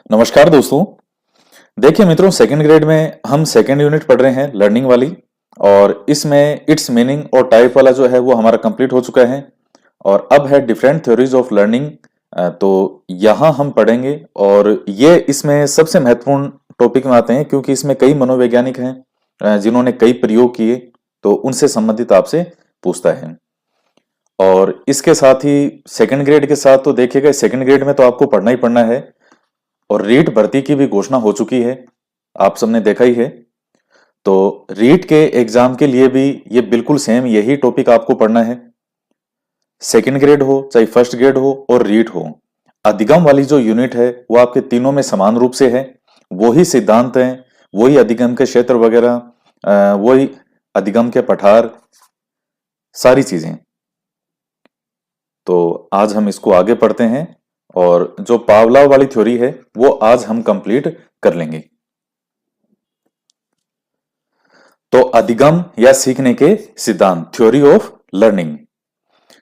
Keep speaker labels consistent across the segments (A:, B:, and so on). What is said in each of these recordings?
A: नमस्कार दोस्तों। देखिए मित्रों, सेकंड ग्रेड में हम सेकंड यूनिट पढ़ रहे हैं लर्निंग वाली। और इसमें इट्स मीनिंग और टाइप वाला जो है वो हमारा कंप्लीट हो चुका है। और अब है डिफरेंट थ्योरीज ऑफ लर्निंग। तो यहाँ हम पढ़ेंगे और ये इसमें सबसे महत्वपूर्ण टॉपिक में आते हैं क्योंकि इसमें कई मनोवैज्ञानिक हैं जिन्होंने कई प्रयोग किए, तो उनसे संबंधित आपसे पूछता है। और इसके साथ ही सेकंड ग्रेड के साथ तो देखिएगा, सेकंड ग्रेड में तो आपको पढ़ना ही पढ़ना है। और रीट भर्ती की भी घोषणा हो चुकी है, आप सबने देखा ही है। तो रीट के एग्जाम के लिए भी ये बिल्कुल सेम यही टॉपिक आपको पढ़ना है। सेकंड ग्रेड हो चाहे फर्स्ट ग्रेड हो और रीट हो, अधिगम वाली जो यूनिट है वो आपके तीनों में समान रूप से है। वही सिद्धांत है, वही अधिगम के क्षेत्र वगैरह, वही अधिगम के पठार, सारी चीजें। तो आज हम इसको आगे पढ़ते हैं और जो पावलाव वाली थ्योरी है वो आज हम कंप्लीट कर लेंगे। तो अधिगम या सीखने के सिद्धांत, थ्योरी ऑफ लर्निंग,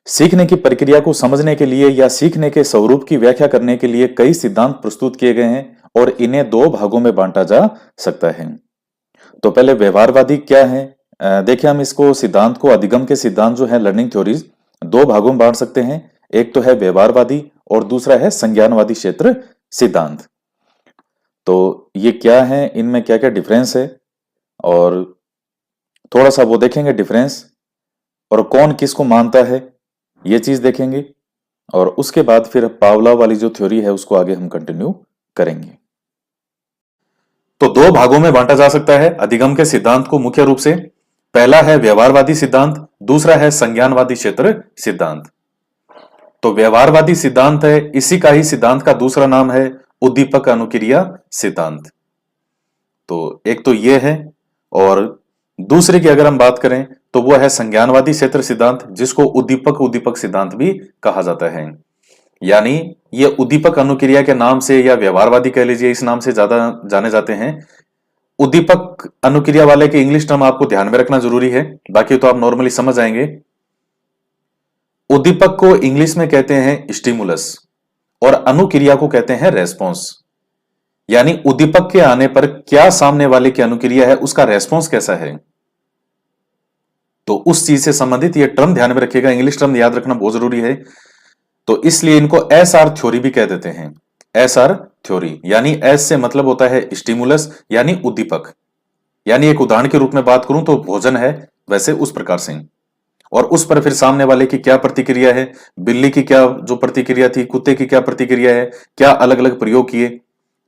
A: सीखने की प्रक्रिया को समझने के लिए या सीखने के स्वरूप की व्याख्या करने के लिए कई सिद्धांत प्रस्तुत किए गए हैं और इन्हें दो भागों में बांटा जा सकता है। तो पहले व्यवहारवादी क्या है। देखिए, हम इसको सिद्धांत को, अधिगम के सिद्धांत जो है लर्निंग थ्योरीज, दो भागों में बांट सकते हैं। एक तो है व्यवहारवादी और दूसरा है संज्ञानवादी क्षेत्र सिद्धांत। तो ये क्या है, इनमें क्या क्या डिफरेंस है और थोड़ा सा वो देखेंगे डिफरेंस, और कौन किसको मानता है ये चीज देखेंगे। और उसके बाद फिर पावलाव वाली जो थ्योरी है उसको आगे हम कंटिन्यू करेंगे। तो दो भागों में बांटा जा सकता है अधिगम के सिद्धांत को मुख्य रूप से। पहला है व्यवहारवादी सिद्धांत, दूसरा है संज्ञानवादी क्षेत्र सिद्धांत। तो व्यवहारवादी सिद्धांत है, इसी का ही सिद्धांत का दूसरा नाम है उद्दीपक अनुक्रिया सिद्धांत। तो एक तो ये है, और दूसरे की अगर हम बात करें तो वो है संज्ञानवादी क्षेत्र सिद्धांत, जिसको उद्दीपक उद्दीपक सिद्धांत भी कहा जाता है। यानी ये उद्दीपक अनुक्रिया के नाम से या व्यवहारवादी कह लीजिए, इस नाम से ज्यादा जाने जाते हैं। उद्दीपक अनुक्रिया वाले के इंग्लिश टर्म आपको ध्यान में रखना जरूरी है, बाकी तो आप नॉर्मली समझ आएंगे। उद्दीपक को इंग्लिश में कहते हैं स्टिमुलस और अनुक्रिया को कहते हैं रेस्पॉन्स। यानी उद्दीपक के आने पर क्या सामने वाले की अनुक्रिया है, उसका रेस्पॉन्स कैसा है। तो उस चीज से संबंधित ये टर्म ध्यान में रखिएगा, इंग्लिश टर्म याद रखना बहुत जरूरी है। तो इसलिए इनको एस आर थ्योरी भी कह देते हैं। एस आर थ्योरी यानी एस से मतलब होता है स्टिमुलस यानी उद्दीपक। यानी एक उदाहरण के रूप में बात करूं तो भोजन है, वैसे उस प्रकार से। और उस पर फिर सामने वाले की क्या प्रतिक्रिया है, बिल्ली की क्या जो प्रतिक्रिया थी, कुत्ते की क्या प्रतिक्रिया है, क्या अलग अलग प्रयोग किए,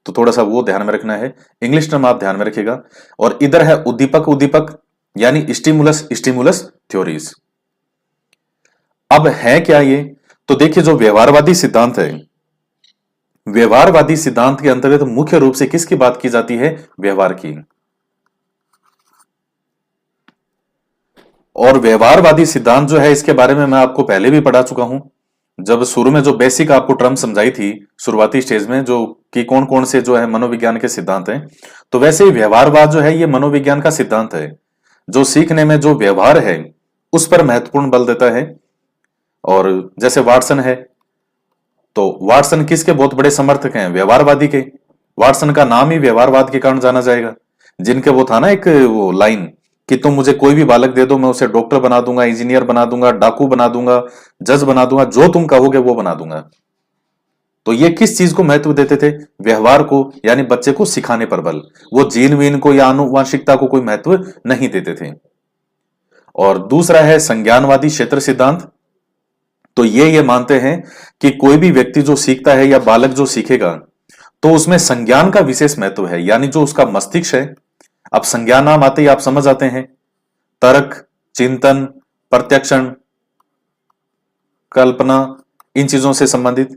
A: तो थोड़ा सा वो ध्यान में रखना है। इंग्लिश टर्म आप ध्यान में रखिएगा। और इधर है उद्दीपक उद्दीपक यानी स्टिमुलस स्टिमुलस थ्योरीज। अब है क्या ये, तो देखिए जो व्यवहारवादी सिद्धांत है, व्यवहारवादी सिद्धांत के अंतर्गत मुख्य रूप से किसकी बात की जाती है, व्यवहार की। और व्यवहारवादी सिद्धांत जो है, इसके बारे में मैं आपको पहले भी पढ़ा चुका हूं, जब शुरू में जो बेसिक आपको टर्म समझाई थी शुरुआती स्टेज में, जो कि कौन कौन से जो है मनोविज्ञान के सिद्धांत हैं। तो वैसे ही व्यवहारवाद जो है ये मनोविज्ञान का सिद्धांत है, जो सीखने में जो व्यवहार है उस पर महत्वपूर्ण बल देता है। और जैसे वाटसन है, तो वाटसन किसके बहुत बड़े समर्थक हैं, व्यवहारवादी के। वाटसन का नाम ही व्यवहारवाद के कारण जाना जाएगा। जिनके वो था ना एक वो लाइन कि तुम मुझे कोई भी बालक दे दो, मैं उसे डॉक्टर बना दूंगा, इंजीनियर बना दूंगा, डाकू बना दूंगा, जज बना दूंगा, जो तुम कहोगे वो बना दूंगा। तो ये किस चीज को महत्व देते थे, व्यवहार को, यानी बच्चे को सिखाने पर बल। वो जीन वीन को या आनुवांशिकता को कोई महत्व नहीं देते थे। और दूसरा है संज्ञानवादी क्षेत्र सिद्धांत। तो ये मानते हैं कि कोई भी व्यक्ति जो सीखता है या बालक जो सीखेगा, तो उसमें संज्ञान का विशेष महत्व है, यानी जो उसका मस्तिष्क है। अब संज्ञान नाम आते ही आप समझ आते हैं, तर्क, चिंतन, प्रत्यक्षण, कल्पना, इन चीजों से संबंधित।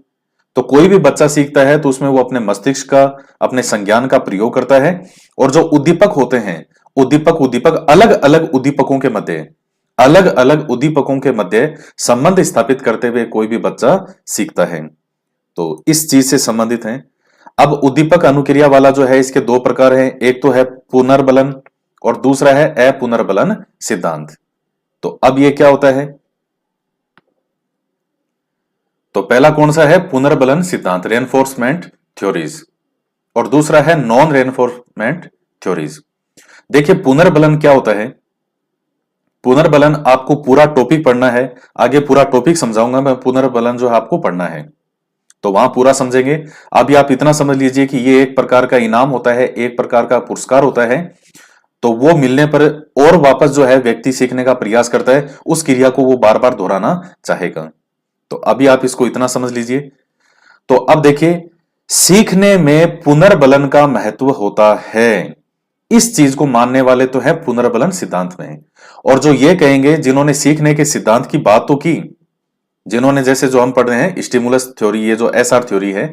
A: तो कोई भी बच्चा सीखता है तो उसमें वो अपने मस्तिष्क का, अपने संज्ञान का प्रयोग करता है। और जो उद्दीपक होते हैं, उद्दीपक उद्दीपक अलग अलग उद्दीपकों के मध्य, अलग अलग उद्दीपकों के मध्य संबंध स्थापित करते हुए कोई भी बच्चा सीखता है। तो इस चीज से संबंधित है। अब उद्दीपक अनुक्रिया वाला जो है, इसके दो प्रकार हैं, एक तो है पुनर्बलन और दूसरा है अपुनर्बलन सिद्धांत। तो अब ये क्या होता है, तो पहला कौन सा है, पुनर्बलन सिद्धांत, रेनफोर्समेंट थ्योरीज। और दूसरा है नॉन रेनफोर्समेंट थ्योरीज। देखिए पुनर्बलन क्या होता है। पुनर्बलन आपको पूरा टॉपिक पढ़ना है, आगे पूरा टॉपिक समझाऊंगा मैं, पुनर्बलन जो है आपको पढ़ना है तो वहां पूरा समझेंगे। अभी आप इतना समझ लीजिए कि ये एक प्रकार का इनाम होता है, एक प्रकार का पुरस्कार होता है, तो वो मिलने पर और वापस जो है व्यक्ति सीखने का प्रयास करता है, उस क्रिया को वो बार बार दोहराना चाहेगा। तो अभी आप इसको इतना समझ लीजिए। तो अब देखिए सीखने में पुनर्बलन का महत्व होता है, इस चीज को मानने वाले तो है पुनर्बलन सिद्धांत में। और जो ये कहेंगे, जिन्होंने सीखने के सिद्धांत की बात तो की, जिन्होंने जैसे जो हम पढ़ रहे हैं स्टिमुलस थ्योरी, ये जो एसआर थ्योरी है,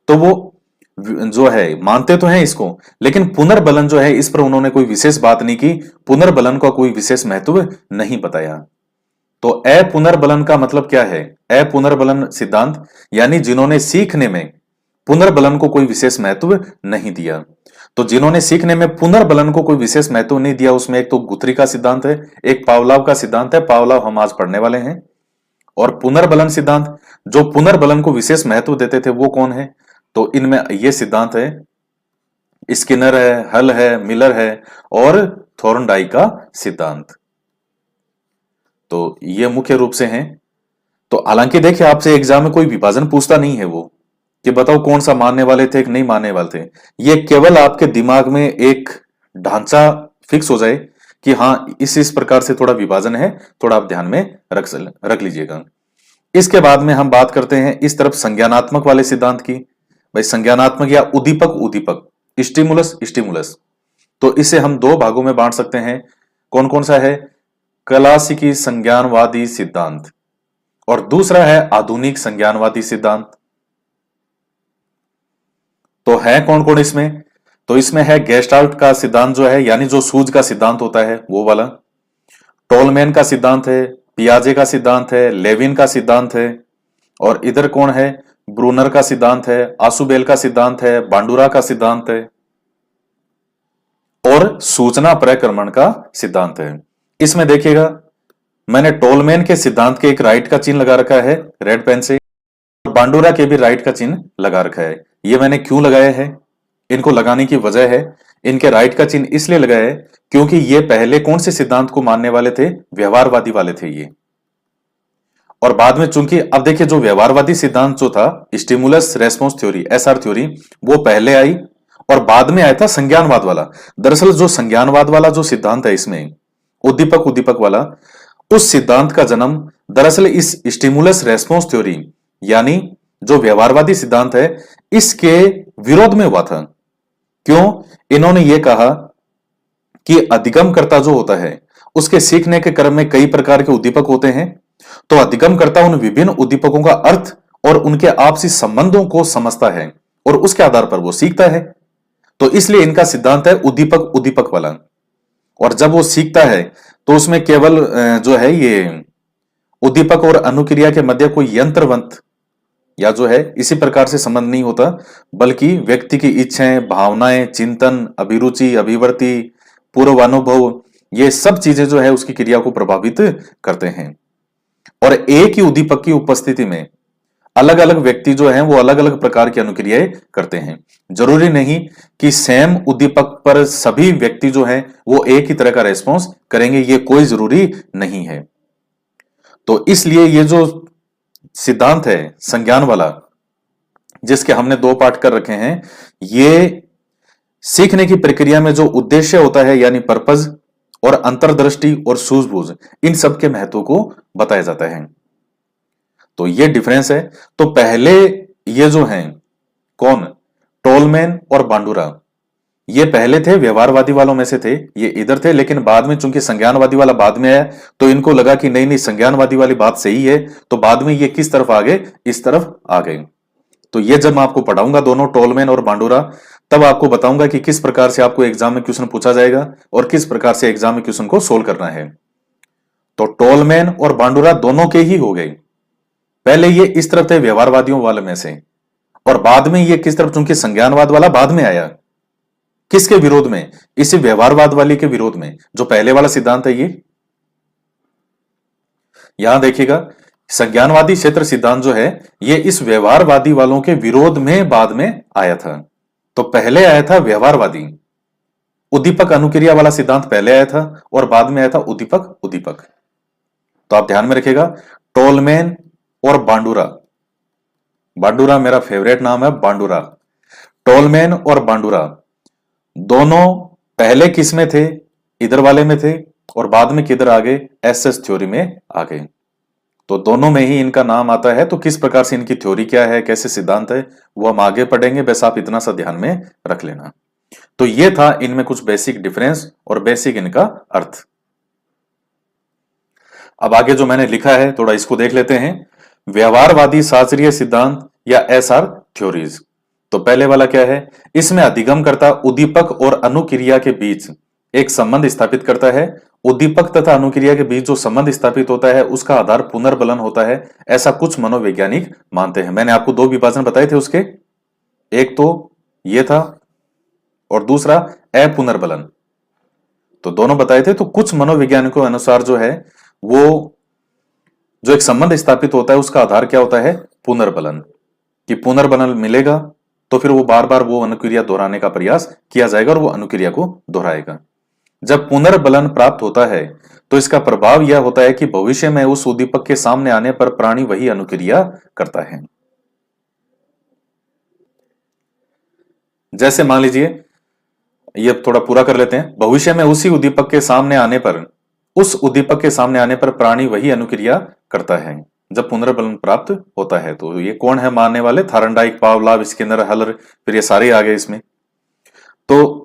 A: तो वो जो है मानते तो हैं इसको, लेकिन पुनर्बलन जो है इस पर उन्होंने कोई विशेष बात नहीं की, पुनर्बलन का कोई विशेष महत्व नहीं बताया। तो अपुनर्बलन का मतलब क्या है? अपुनर्बलन सिद्धांत यानी जिन्होंने सीखने में पुनर्बलन को कोई विशेष महत्व नहीं दिया। तो जिन्होंने सीखने में पुनर्बलन को कोई विशेष महत्व नहीं दिया, उसमें एक तो गुथरी का सिद्धांत है, एक पावलाव का सिद्धांत है, पावलाव हम आज पढ़ने वाले हैं। और पुनर्बलन सिद्धांत, जो पुनर्बलन को विशेष महत्व देते थे वो कौन है? तो इनमें ये सिद्धांत है, स्किनर है, हल है, मिलर है और थॉर्नडाइक का सिद्धांत। तो ये मुख्य रूप से हैं। तो हालांकि देखिए आपसे एग्जाम में कोई विभाजन पूछता नहीं है वो कि बताओ कौन सा मानने वाले थे कि नहीं मानने वाले थे। ये केवल आपके दिमाग में एक ढांचा फिक्स हो जाए कि हाँ इस प्रकार से थोड़ा विभाजन है, थोड़ा आप ध्यान में रख लीजिएगा। इसके बाद में हम बात करते हैं इस तरफ संज्ञानात्मक वाले सिद्धांत की। भाई संज्ञानात्मक या उद्दीपक उद्दीपक, स्टिमुलस स्टिमुलस, तो इसे हम दो भागों में बांट सकते हैं। कौन कौन सा है? क्लासिकी संज्ञानवादी सिद्धांत और दूसरा है आधुनिक संज्ञानवादी सिद्धांत। तो है कौन कौन इसमें? तो इसमें है गेस्टाल्ट का सिद्धांत जो है, यानी जो सूझ का सिद्धांत होता है वो वाला, टोलमैन का सिद्धांत है, पियाजे का सिद्धांत है, लेविन का सिद्धांत है, और इधर कौन है? ब्रूनर का सिद्धांत है, आसुबेल का सिद्धांत है, बांडुरा का सिद्धांत है और सूचना प्रक्रमण का सिद्धांत है। इसमें देखिएगा मैंने टोलमैन के सिद्धांत के एक राइट का चिन्ह लगा रखा है रेड पेन से, बांडुरा के भी राइट का चिन्ह लगा रखा है। ये मैंने क्यों लगाया है? इनको लगाने की वजह है, इनके राइट का चिन्ह इसलिए लगाया है क्योंकि ये पहले कौन से सिद्धांत को मानने वाले थे? व्यवहारवादी वाले थे ये। और बाद में चूंकि अब देखिए जो व्यवहारवादी सिद्धांत जो था stimulus response theory, SR theory, वो पहले आई और बाद में आया था संज्ञानवाद वाला। दरअसल जो संज्ञानवाद वाला जो सिद्धांत है इसमें उद्दीपक उद्दीपक वाला, उस सिद्धांत का जन्म दरअसल इस स्टिमुलस रेस्पॉन्स थ्योरी यानी जो व्यवहारवादी सिद्धांत है इसके विरोध में हुआ था। क्यों? इन्होंने ये कहा कि अधिगमकर्ता जो होता है उसके सीखने के क्रम में कई प्रकार के उद्दीपक होते हैं, तो अधिगमकर्ता उन विभिन्न उद्दीपकों का अर्थ और उनके आपसी संबंधों को समझता है और उसके आधार पर वो सीखता है। तो इसलिए इनका सिद्धांत है उद्दीपक उद्दीपक वाला। और जब वो सीखता है तो उसमें केवल जो है ये उद्दीपक और अनुक्रिया के मध्य कोई यंत्रवंत या जो है इसी प्रकार से संबंध नहीं होता, बल्कि व्यक्ति की इच्छाएं, भावनाएं, चिंतन, अभिरुचि, अभिवृत्ति, पूर्वानुभव, ये सब चीजें जो है उसकी क्रिया को प्रभावित करते हैं। और एक ही उद्दीपक की उपस्थिति में अलग अलग व्यक्ति जो हैं वो अलग अलग प्रकार की अनुक्रियाएं करते हैं। जरूरी नहीं कि सेम उद्दीपक पर सभी व्यक्ति जो हैं वो एक ही तरह का रेस्पॉन्स करेंगे, ये कोई जरूरी नहीं है। तो इसलिए ये जो सिद्धांत है संज्ञान वाला, जिसके हमने दो पार्ट कर रखे हैं, ये सीखने की प्रक्रिया में जो उद्देश्य होता है यानी पर्पज और अंतर्दृष्टि और सूझबूझ, इन सब के महत्व को बताया जाता है। तो ये डिफरेंस है। तो पहले ये जो हैं कौन? टोलमैन और बांडुरा, ये पहले थे व्यवहारवादी वालों में से थे, ये इधर थे, लेकिन बाद में चूंकि संज्ञानवादी वाला बाद में आया तो इनको लगा कि नहीं नहीं संज्ञानवादी वाली बात सही है, तो बाद में ये किस तरफ आ गए? इस तरफ आ गए। तो ये जब मैं आपको पढ़ाऊंगा दोनों टोलमैन और बांडुरा, तब आपको बताऊंगा कि किस प्रकार से आपको एग्जाम में क्वेश्चन पूछा जाएगा और किस प्रकार से एग्जाम में क्वेश्चन को सोल्व करना है। तो टोलमैन और बांडुरा दोनों के ही हो गए। पहले ये इस तरफ थे व्यवहारवादियों वाले में से, और बाद में ये किस तरफ, चूंकि संज्ञानवाद वाला बाद में आया, किसके विरोध में? इसी व्यवहारवाद वाले के विरोध में। जो पहले वाला सिद्धांत है ये यहां देखिएगा, संज्ञानवादी क्षेत्र सिद्धांत जो है ये इस व्यवहारवादी वालों के विरोध में बाद में आया था। तो पहले आया था व्यवहारवादी, उद्दीपक अनुक्रिया वाला सिद्धांत पहले आया था और बाद में आया था उद्दीपक उद्दीपक। तो आप ध्यान में रखिएगा, टोलमैन और बांडुरा, बांडुरा मेरा फेवरेट नाम है, बांडुरा, टोलमैन और बांडुरा दोनों पहले किस में थे, इधर वाले में थे, और बाद में किधर आ गए, एसएस थ्योरी में आ गए। तो दोनों में ही इनका नाम आता है। तो किस प्रकार से इनकी थ्योरी क्या है, कैसे सिद्धांत है, वो हम आगे पढ़ेंगे, बस आप इतना सा ध्यान में रख लेना। तो ये था इनमें कुछ बेसिक डिफरेंस और बेसिक इनका अर्थ। अब आगे जो मैंने लिखा है थोड़ा इसको देख लेते हैं। व्यवहारवादी शास्त्रीय सिद्धांत या एसआर थ्योरीज। तो पहले वाला क्या है, इसमें अधिगमकर्ता उद्दीपक और अनुक्रिया के बीच एक संबंध स्थापित करता है। उद्दीपक तथा अनुक्रिया के बीच जो संबंध स्थापित होता है उसका आधार पुनर्बलन होता है, ऐसा कुछ मनोवैज्ञानिक मानते हैं। मैंने आपको दो विभाजन बताए थे उसके, एक तो ये था और दूसरा अपुनर्बलन, तो दोनों बताए थे। तो कुछ मनोवैज्ञानिकों के अनुसार जो है वो जो एक संबंध स्थापित होता है उसका आधार क्या होता है, पुनर्बलन, कि पुनर्बलन मिलेगा तो फिर वो बार बार वो अनुक्रिया दोहराने का प्रयास किया जाएगा और वो अनुक्रिया को दोहराएगा। जब पुनर्बलन प्राप्त होता है तो इसका प्रभाव यह होता है कि भविष्य में उस उद्दीपक के सामने आने पर प्राणी वही अनुक्रिया करता है। जैसे मान लीजिए, ये थोड़ा पूरा कर लेते हैं। भविष्य में उसी उद्दीपक के सामने आने पर, उस उद्दीपक के सामने आने पर प्राणी वही अनुक्रिया करता है जब पुनर्बलन प्राप्त होता है। तो ये कौन है मानने वाले, थार्नडाइक, पावलाव, स्किनर, हलर, फिर ये सारे आ गए इसमें। तो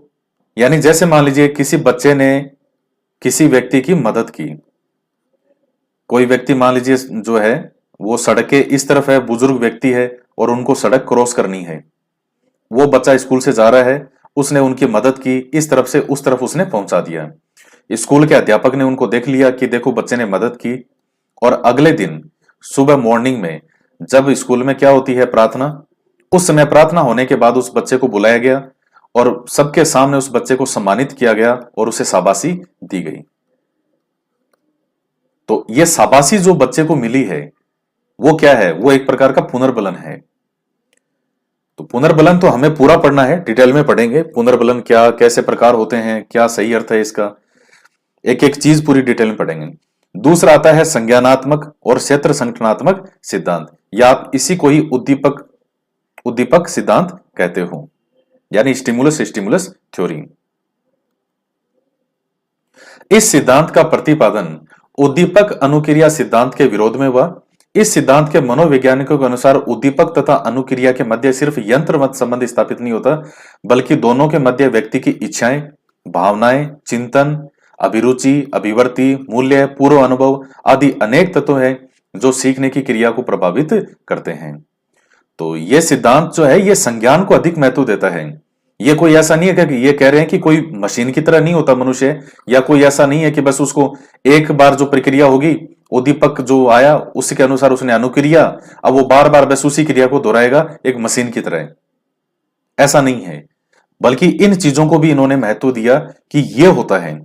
A: यानी जैसे मान लीजिए किसी बच्चे ने किसी व्यक्ति की मदद की, कोई व्यक्ति मान लीजिए जो है वो सड़क के इस तरफ है, बुजुर्ग व्यक्ति है और उनको सड़क क्रॉस करनी है, वो बच्चा स्कूल से जा रहा है, उसने उनकी मदद की, इस तरफ से उस तरफ उसने पहुंचा दिया। स्कूल के अध्यापक ने उनको देख लिया कि देखो बच्चे ने मदद की, और अगले दिन सुबह मॉर्निंग में जब स्कूल में क्या होती है, प्रार्थना, उस समय प्रार्थना होने के बाद उस बच्चे को बुलाया गया और सबके सामने उस बच्चे को सम्मानित किया गया और उसे शाबाशी दी गई। तो यह शाबाशी जो बच्चे को मिली है वो क्या है, वो एक प्रकार का पुनर्बलन है। तो पुनर्बलन तो हमें पूरा पढ़ना है, डिटेल में पढ़ेंगे पुनर्बलन क्या, कैसे प्रकार होते हैं, क्या सही अर्थ है इसका, एक एक चीज पूरी डिटेल में पढ़ेंगे। दूसरा आता है संज्ञानात्मक और क्षेत्र संगठनात्मक सिद्धांत, या आप इसी को ही उद्दीपक सिद्धांत कहते हो, यानी स्टिमुलस स्टिमुलस थ्योरी। इस सिद्धांत का प्रतिपादन उद्दीपक अनुक्रिया सिद्धांत के विरोध में हुआ। इस सिद्धांत के मनोवैज्ञानिकों के अनुसार उद्दीपक तथा अनुक्रिया के मध्य सिर्फ यंत्रवत संबंध स्थापित नहीं होता, बल्कि दोनों के मध्य व्यक्ति की इच्छाएं, भावनाएं, चिंतन, अभिरुचि, अभिवृत्ति, मूल्य, पूर्व अनुभव आदि अनेक तत्व हैं जो सीखने की क्रिया को प्रभावित करते हैं। तो यह सिद्धांत जो है ये संज्ञान को अधिक महत्व देता है। ये कोई ऐसा नहीं है कि ये कह रहे हैं कि कोई मशीन की तरह नहीं होता मनुष्य, या कोई ऐसा नहीं है कि बस उसको एक बार जो प्रक्रिया होगी, उद्दीपक जो आया उसी के अनुसार उसने अनुक्रिया, अब वो बार बार बस उसी क्रिया को दोहराएगा एक मशीन की तरह, ऐसा नहीं है। बल्कि इन चीजों को भी इन्होंने महत्व दिया कि ये होता है,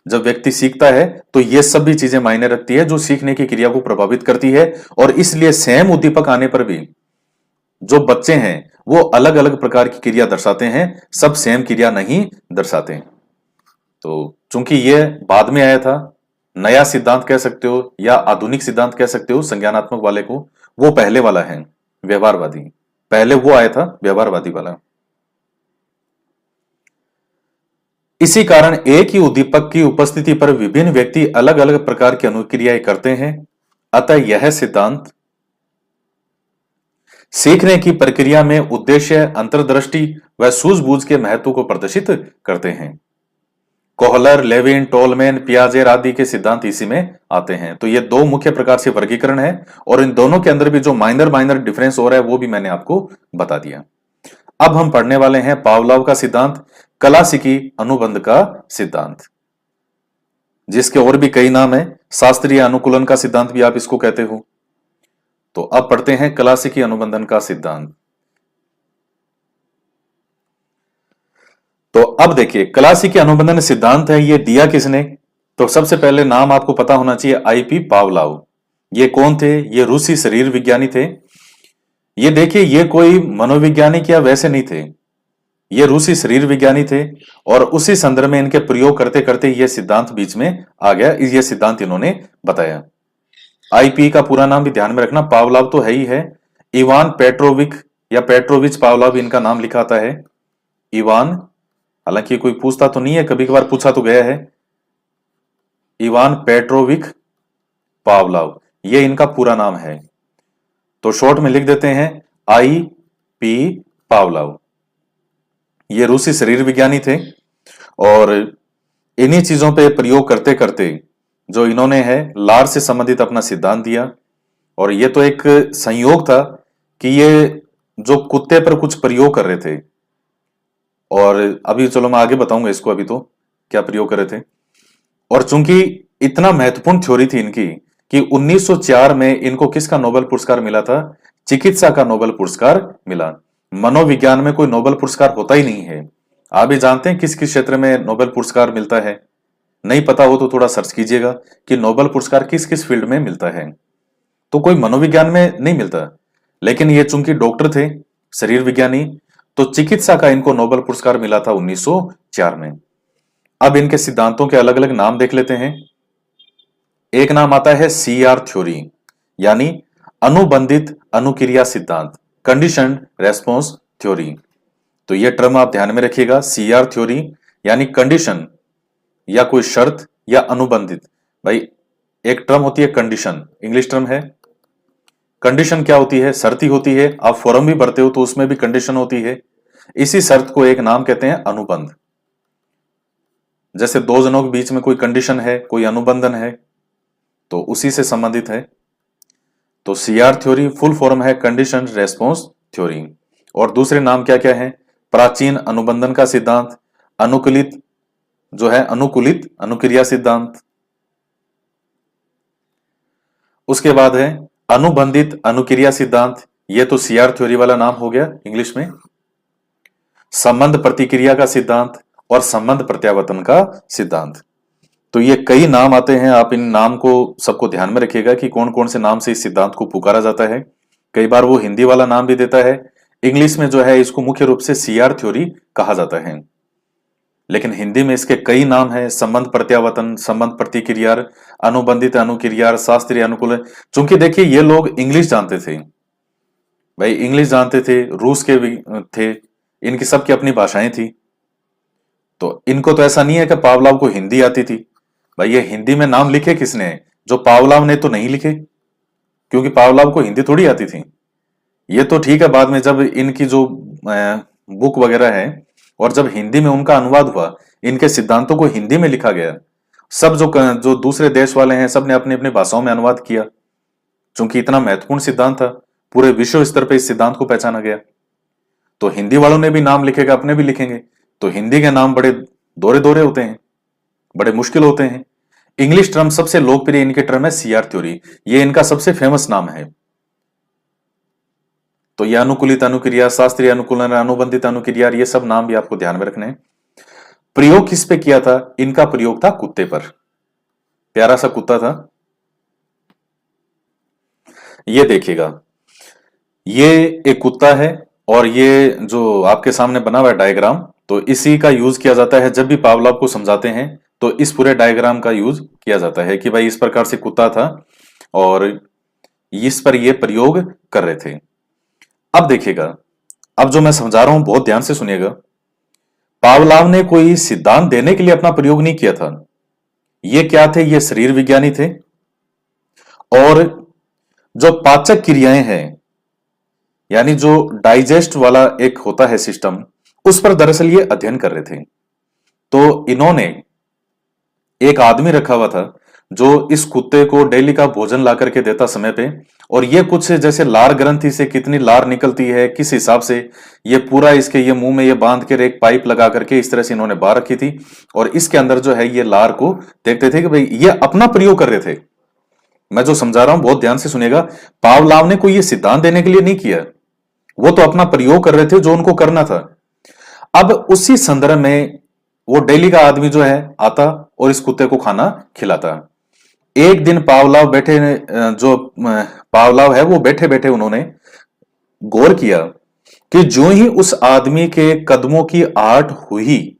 A: जब व्यक्ति सीखता है तो ये सब भी चीजें मायने रखती है जो सीखने की क्रिया को प्रभावित करती है। और इसलिए सेम उद्दीपक आने पर भी जो बच्चे हैं वो अलग अलग प्रकार की क्रिया दर्शाते हैं, सब सेम क्रिया नहीं दर्शाते। तो चूंकि ये बाद में आया था, नया सिद्धांत कह सकते हो या आधुनिक सिद्धांत कह सकते हो संज्ञानात्मक वाले को, वो पहले वाला है व्यवहारवादी, पहले वो आया था व्यवहारवादी वाला। इसी कारण एक ही उद्दीपक की उपस्थिति पर विभिन्न व्यक्ति अलग अलग प्रकार की अनुक्रियाएं करते हैं। अतः यह सिद्धांत सीखने की प्रक्रिया में उद्देश्य, अंतर्दृष्टि व सूझबूझ के महत्व को प्रदर्शित करते हैं। कोहलर, लेविन, टोलमैन, पियाजे आदि के सिद्धांत इसी में आते हैं। तो ये दो मुख्य प्रकार से वर्गीकरण है और इन दोनों के अंदर भी जो माइनर डिफरेंस हो रहा है वो भी मैंने आपको बता दिया। अब हम पढ़ने वाले हैं पावलोव का सिद्धांत, क्लासिकी अनुबंध का सिद्धांत, जिसके और भी कई नाम है, शास्त्रीय अनुकूलन का सिद्धांत भी आप इसको कहते हो। तो अब पढ़ते हैं क्लासिकी अनुबंधन का सिद्धांत। तो अब देखिए क्लासिकी अनुबंधन सिद्धांत है, ये दिया किसने, तो सबसे पहले नाम आपको पता होना चाहिए, आईपी पावलोव। ये कौन थे, ये रूसी शरीर विज्ञानी थे। ये देखिए, ये कोई मनोवैज्ञानिक या वैसे नहीं थे, ये रूसी शरीर विज्ञानी थे। और उसी संदर्भ में इनके प्रयोग करते करते ये सिद्धांत बीच में आ गया, ये सिद्धांत इन्होंने बताया। आईपी का पूरा नाम भी ध्यान में रखना, पावलाव तो है ही है, इवान पेट्रोविक या पेट्रोविच पावलाव इनका नाम लिखा आता है। इवान, हालांकि कोई पूछता तो नहीं है, कभी कभार पूछा तो गया है। इवान पेट्रोविक पावलाव, ये इनका पूरा नाम है, तो शॉर्ट में लिख देते हैं आई पी पावलाव। ये रूसी शरीर विज्ञानी थे और इन्हीं चीजों पे प्रयोग करते करते जो इन्होंने है लार से संबंधित अपना सिद्धांत दिया। और ये तो एक संयोग था कि ये जो कुत्ते पर कुछ प्रयोग कर रहे थे, और अभी चलो मैं आगे बताऊंगा इसको, अभी तो क्या प्रयोग कर रहे थे। और चूंकि इतना महत्वपूर्ण थ्योरी थी इनकी कि 1904 में इनको किसका नोबेल पुरस्कार मिला था? चिकित्सा का नोबेल पुरस्कार मिला। मनोविज्ञान में कोई नोबेल पुरस्कार होता ही नहीं है। आप भी जानते हैं किस किस क्षेत्र में नोबेल पुरस्कार मिलता है? नहीं पता हो तो थोड़ा सर्च कीजिएगा कि नोबेल पुरस्कार किस किस फील्ड में मिलता है। तो कोई मनोविज्ञान में नहीं मिलता, लेकिन ये चूंकि डॉक्टर थे, शरीर विज्ञानी, तो चिकित्सा का इनको नोबेल पुरस्कार मिला था 1904 में। अब इनके सिद्धांतों के अलग अलग नाम देख लेते हैं। एक नाम आता है सीआर थ्योरी, यानी अनुबंधित अनुक्रिया सिद्धांत, कंडीशनड रेस्पॉन्स थ्योरी। तो यह टर्म आप ध्यान में रखिएगा, सीआर थ्योरी यानी कंडीशन या कोई शर्त या अनुबंधित। भाई एक टर्म होती है कंडीशन, इंग्लिश टर्म है। कंडीशन क्या होती है? शर्त ही होती है। आप फॉर्म भी भरते हो तो उसमें भी कंडीशन होती है। इसी शर्त को एक नाम कहते हैं अनुबंध। जैसे दो जनों के बीच में कोई कंडीशन है, कोई अनुबंधन है, तो उसी से संबंधित है। तो सीआर थ्योरी फुल फॉर्म है कंडीशन रेस्पॉन्स थ्योरी। और दूसरे नाम क्या क्या है? प्राचीन अनुबंधन का सिद्धांत, अनुकूलित जो है अनुकूलित अनुक्रिया सिद्धांत, उसके बाद है अनुबंधित अनुक्रिया सिद्धांत, ये तो सीआर थ्योरी वाला नाम हो गया इंग्लिश में। संबंध प्रतिक्रिया का सिद्धांत और संबंध प्रत्यावर्तन का सिद्धांत। तो ये कई नाम आते हैं, आप इन नाम को सबको ध्यान में रखिएगा कि कौन कौन से नाम से इस सिद्धांत को पुकारा जाता है। कई बार वो हिंदी वाला नाम भी देता है, इंग्लिश में जो है इसको मुख्य रूप से सीआर थ्योरी कहा जाता है, लेकिन हिंदी में इसके कई नाम है, संबंध प्रत्यावर्तन, संबंध प्रतिक्रिया, अनुबंधित अनुक्रिया, शास्त्रीय अनुकूल। चूंकि देखिए ये लोग इंग्लिश जानते थे, भाई इंग्लिश जानते थे, रूस के भी थे, इनकी सबकी अपनी भाषाएं थी। तो इनको तो ऐसा नहीं है कि पावलाव को हिंदी आती थी। भाई ये हिंदी में नाम लिखे किसने? जो पावलाव ने तो नहीं लिखे, क्योंकि पावलाव को हिंदी थोड़ी आती थी। ये तो ठीक है, बाद में जब इनकी जो बुक वगैरह है और जब हिंदी में उनका अनुवाद हुआ, इनके सिद्धांतों को हिंदी में लिखा गया, सब जो दूसरे देश वाले हैं सब ने अपनी अपनी भाषाओं में अनुवाद किया। चूंकि इतना महत्वपूर्ण सिद्धांत था, पूरे विश्व स्तर पर इस सिद्धांत को पहचाना गया, तो हिंदी वालों ने भी नाम लिखेगा, अपने भी लिखेंगे। तो हिंदी के नाम बड़े दोहरे दोहरे होते हैं, बड़े मुश्किल होते हैं। इंग्लिश टर्म सबसे लोकप्रिय इनके टर्म है सीआर थ्योरी, ये इनका सबसे फेमस नाम है। तो ये अनुकूलित अनुक्रिया, शास्त्रीय अनुकूलन, अनुबंधित अनुक्रिया, ये सब नाम भी आपको ध्यान में रखने हैं। प्रयोग किस पे किया था? इनका प्रयोग था कुत्ते पर। प्यारा सा कुत्ता था, ये देखिएगा, ये एक कुत्ता है और ये जो आपके सामने बना हुआ है डायग्राम, तो इसी का यूज किया जाता है जब भी पावलोव को समझाते हैं, तो इस पूरे डायग्राम का यूज किया जाता है कि भाई इस प्रकार से कुत्ता था और इस पर ये प्रयोग कर रहे थे। अब देखिएगा, अब जो मैं समझा रहा हूं बहुत ध्यान से सुनिएगा। पावलोव ने कोई सिद्धांत देने के लिए अपना प्रयोग नहीं किया था। ये क्या थे? ये शरीर विज्ञानी थे और जो पाचक क्रियाएं हैं, यानी जो डाइजेस्ट वाला एक होता है सिस्टम, उस पर दरअसल ये अध्ययन कर रहे थे। तो इन्होंने एक आदमी रखा हुआ था जो इस कुत्ते को डेली का भोजन ला करके देता समय पे, और ये कुछ जैसे लार ग्रंथि से कितनी लार निकलती है, किस हिसाब से ये पूरा इसके ये मुंह में ये बांध कर एक पाइप लगा करके इस तरह से इन्होंने बांध रखी थी, और इसके अंदर जो है ये लार को देखते थे कि भाई ये अपना प्रयोग कर रहे थे। मैं जो समझा रहा हूं बहुत ध्यान से सुनिएगा, पावलोव ने कोई ये सिद्धांत देने के लिए नहीं किया, वो तो अपना प्रयोग कर रहे थे जो उनको करना था। अब उसी संदर्भ में वो डेली का आदमी जो है आता और इस कुत्ते को खाना खिलाता। एक दिन पावलोव बैठे, जो पावलोव है वो बैठे बैठे उन्होंने गौर किया कि जो ही उस आदमी के कदमों की आहट हुई,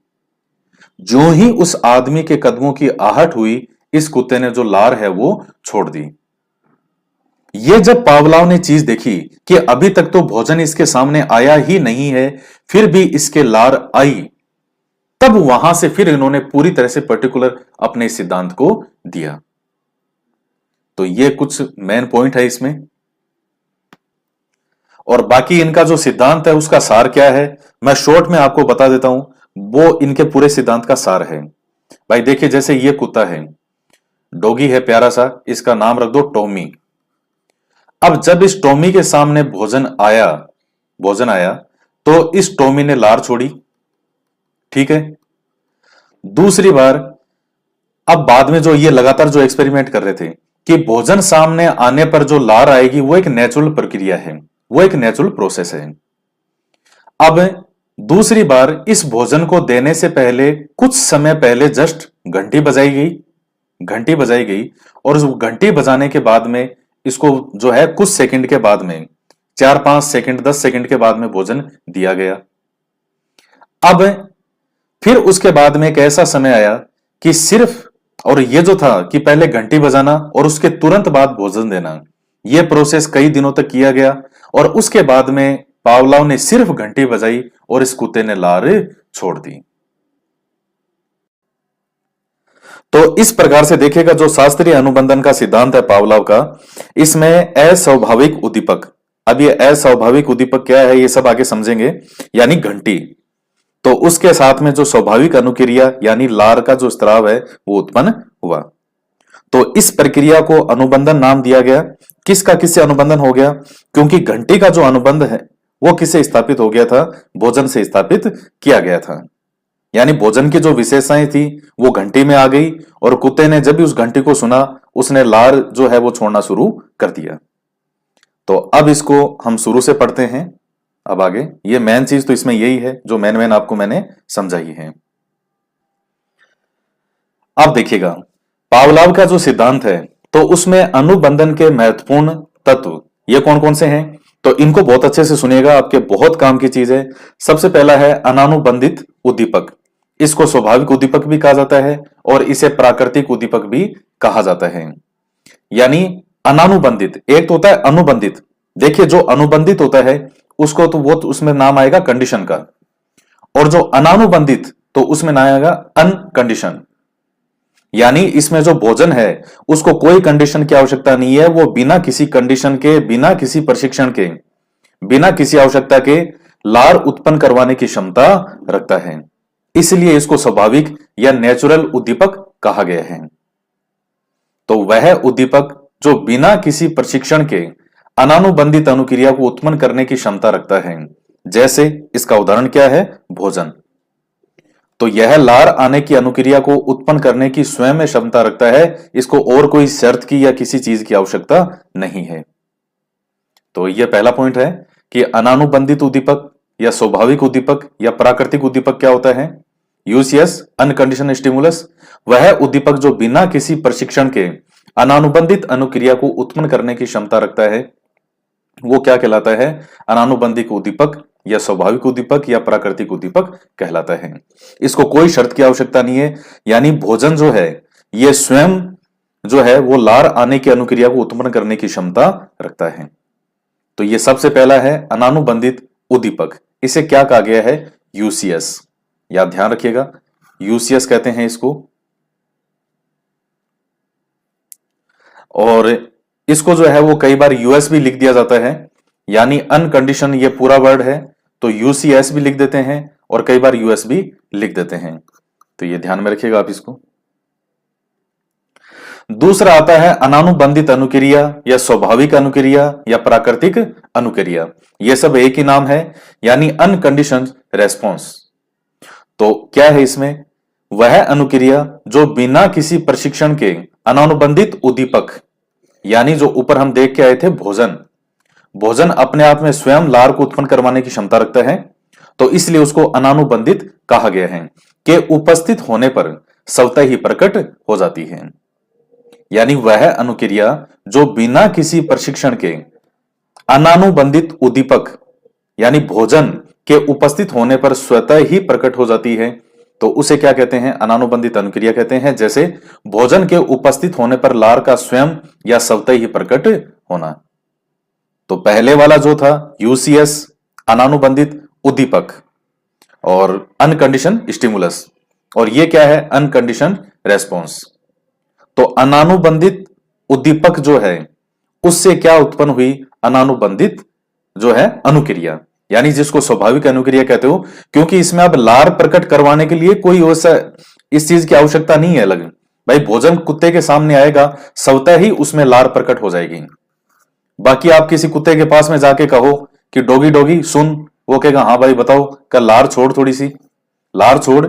A: जो ही उस आदमी के कदमों की आहट हुई, इस कुत्ते ने जो लार है वो छोड़ दी। ये जब पावलाव ने चीज देखी कि अभी तक तो भोजन इसके सामने आया ही नहीं है, फिर भी इसके लार आई, तब वहां से फिर इन्होंने पूरी तरह से पर्टिकुलर अपने सिद्धांत को दिया। तो ये कुछ मेन पॉइंट है इसमें, और बाकी इनका जो सिद्धांत है उसका सार क्या है मैं शॉर्ट में आपको बता देता हूं। वो इनके पूरे सिद्धांत का सार है। भाई देखिए, जैसे ये कुत्ता है, डॉगी है प्यारा सा, इसका नाम रख दो टॉमी। अब जब इस टॉमी के सामने भोजन आया तो इस टॉमी ने लार छोड़ी, ठीक है। दूसरी बार, अब बाद में जो ये लगातार जो एक्सपेरिमेंट कर रहे थे कि भोजन सामने आने पर जो लार आएगी वो एक नेचुरल प्रक्रिया है, वो एक नेचुरल प्रोसेस है। अब दूसरी बार इस भोजन को देने से पहले कुछ समय पहले जस्ट घंटी बजाई गई और उस घंटी बजाने के बाद में इसको जो है कुछ सेकंड के बाद में 4-5 सेकंड 10 सेकंड के बाद में भोजन दिया गया। अब फिर उसके बाद में एक ऐसा समय आया कि सिर्फ, और ये जो था कि पहले घंटी बजाना और उसके तुरंत बाद भोजन देना, यह प्रोसेस कई दिनों तक किया गया और उसके बाद में पावलाव ने सिर्फ घंटी बजाई और इस कुत्ते ने लार छोड़ दी। तो इस प्रकार से देखिएगा जो शास्त्रीय अनुबंधन का सिद्धांत है पावलाव का, इसमें अस्वाभाविक उद्दीपक, अब ये अस्वाभाविक उद्दीपक क्या है ये सब आगे समझेंगे, यानी घंटी, तो उसके साथ में जो स्वाभाविक अनुक्रिया यानी लार का जो स्राव है वो उत्पन्न हुआ। तो इस प्रक्रिया को अनुबंधन नाम दिया गया। किसका किससे अनुबंधन हो गया? क्योंकि घंटी का जो अनुबंध है वो किससे स्थापित हो गया था? भोजन से स्थापित किया गया था। यानी भोजन की जो विशेषताएं थी वो घंटी में आ गई और कुत्ते ने जब भी उस घंटी को सुना उसने लार जो है वो छोड़ना शुरू कर दिया। तो अब इसको हम शुरू से पढ़ते हैं। अब आगे ये मेन चीज तो इसमें यही है जो मेन आपको मैंने समझाई है। अब देखिएगा पावलाव का जो सिद्धांत है तो उसमें अनुबंधन के महत्वपूर्ण तत्व ये कौन कौन से हैं, तो इनको बहुत अच्छे से सुनिएगा, आपके बहुत काम की चीज है। सबसे पहला है अनानुबंधित उद्दीपक। इसको स्वाभाविक उद्दीपक भी कहा जाता है और इसे प्राकृतिक उद्दीपक भी कहा जाता है। यानी अनानुबंधित, एक तो होता है अनुबंधित। देखिए जो अनुबंधित होता है उसको तो वो उसमें नाम आएगा कंडीशन का, और जो अनानुबंधित तो उसमें नाम आएगा अनकंडीशन। यानी इसमें जो भोजन है उसको कोई कंडीशन की आवश्यकता नहीं है, वो बिना किसी कंडीशन के, बिना किसी प्रशिक्षण के, बिना किसी आवश्यकता के लार उत्पन्न करवाने की क्षमता रखता है। इसलिए इसको स्वाभाविक या नेचुरल उद्दीपक कहा गया है। तो वह उद्दीपक जो बिना किसी प्रशिक्षण के अनानुबंधित अनुक्रिया को उत्पन्न करने की क्षमता रखता है, जैसे इसका उदाहरण क्या है? भोजन। तो यह लार आने की अनुक्रिया को उत्पन्न करने की स्वयं में क्षमता रखता है, इसको और कोई शर्त की या किसी चीज की आवश्यकता नहीं है। तो यह पहला पॉइंट है कि अनानुबंधित उद्दीपक या स्वाभाविक उद्दीपक या प्राकृतिक उद्दीपक क्या होता है? यूसीएस अनकंडीशनल स्टिमुलस, वह उद्दीपक जो बिना किसी प्रशिक्षण के अनानुबंधित अनुक्रिया को उत्पन्न करने की क्षमता रखता है वो क्या कहलाता है? अनानुबंधित उद्दीपक या स्वाभाविक उद्दीपक या प्राकृतिक उद्दीपक कहलाता है। इसको कोई शर्त की आवश्यकता नहीं है, यानी भोजन जो है ये स्वयं जो है वो लार आने की अनुक्रिया को उत्पन्न करने की क्षमता रखता है। तो ये सबसे पहला है अनानुबंधित उद्दीपक। इसे क्या कहा गया है? यूसीएस। याद ध्यान रखिएगा, यूसीएस कहते हैं इसको। और इसको जो है वो कई बार यूएस भी लिख दिया जाता है, यानी अनकंडीशन ये पूरा वर्ड है तो यूसीएस भी लिख देते हैं और कई बार यूएस भी लिख देते हैं। तो ये ध्यान में रखिएगा आप इसको। दूसरा आता है अनानुबंधित अनुक्रिया या स्वाभाविक अनुक्रिया या प्राकृतिक अनुक्रिया। ये सब एक ही नाम है, यानी अनकंडीशनड रेस्पॉन्स। तो क्या है इसमें? वह अनुक्रिया जो बिना किसी प्रशिक्षण के अनानुबंधित उद्दीपक, यानी जो ऊपर हम देख के आए थे भोजन अपने आप में स्वयं लार को उत्पन्न करवाने की क्षमता रखता है, तो इसलिए उसको अनानुबंधित कहा गया है कि उपस्थित होने पर स्वतः ही प्रकट हो जाती है। यानी वह अनुक्रिया जो बिना किसी प्रशिक्षण के अनानुबंधित उद्दीपक यानी भोजन के उपस्थित होने पर स्वतः ही प्रकट हो जाती है, तो उसे क्या कहते हैं? अनानुबंधित अनुक्रिया कहते हैं। जैसे भोजन के उपस्थित होने पर लार का स्वयं या स्वतः ही प्रकट होना। तो पहले वाला जो था यूसीएस अनानुबंधित उद्दीपक और अनकंडीशन स्टिमुलस, और ये क्या है? अनकंडीशन रेस्पॉन्स। तो अनानुबंधित उद्दीपक जो है उससे क्या उत्पन्न हुई? अनानुबंधित जो है अनुक्रिया, यानी जिसको स्वाभाविक अनुक्रिया कहते हो, क्योंकि इसमें अब लार प्रकट करवाने के लिए कोई वैसा इस चीज की आवश्यकता नहीं है अलग। भाई भोजन कुत्ते के सामने आएगा, स्वतः ही उसमें लार प्रकट हो जाएगी। बाकी आप किसी कुत्ते के पास में जाके कहो कि डॉगी डॉगी सुन, वो कहेगा हाँ भाई बताओ, कल लार छोड़, थोड़ी सी लार छोड़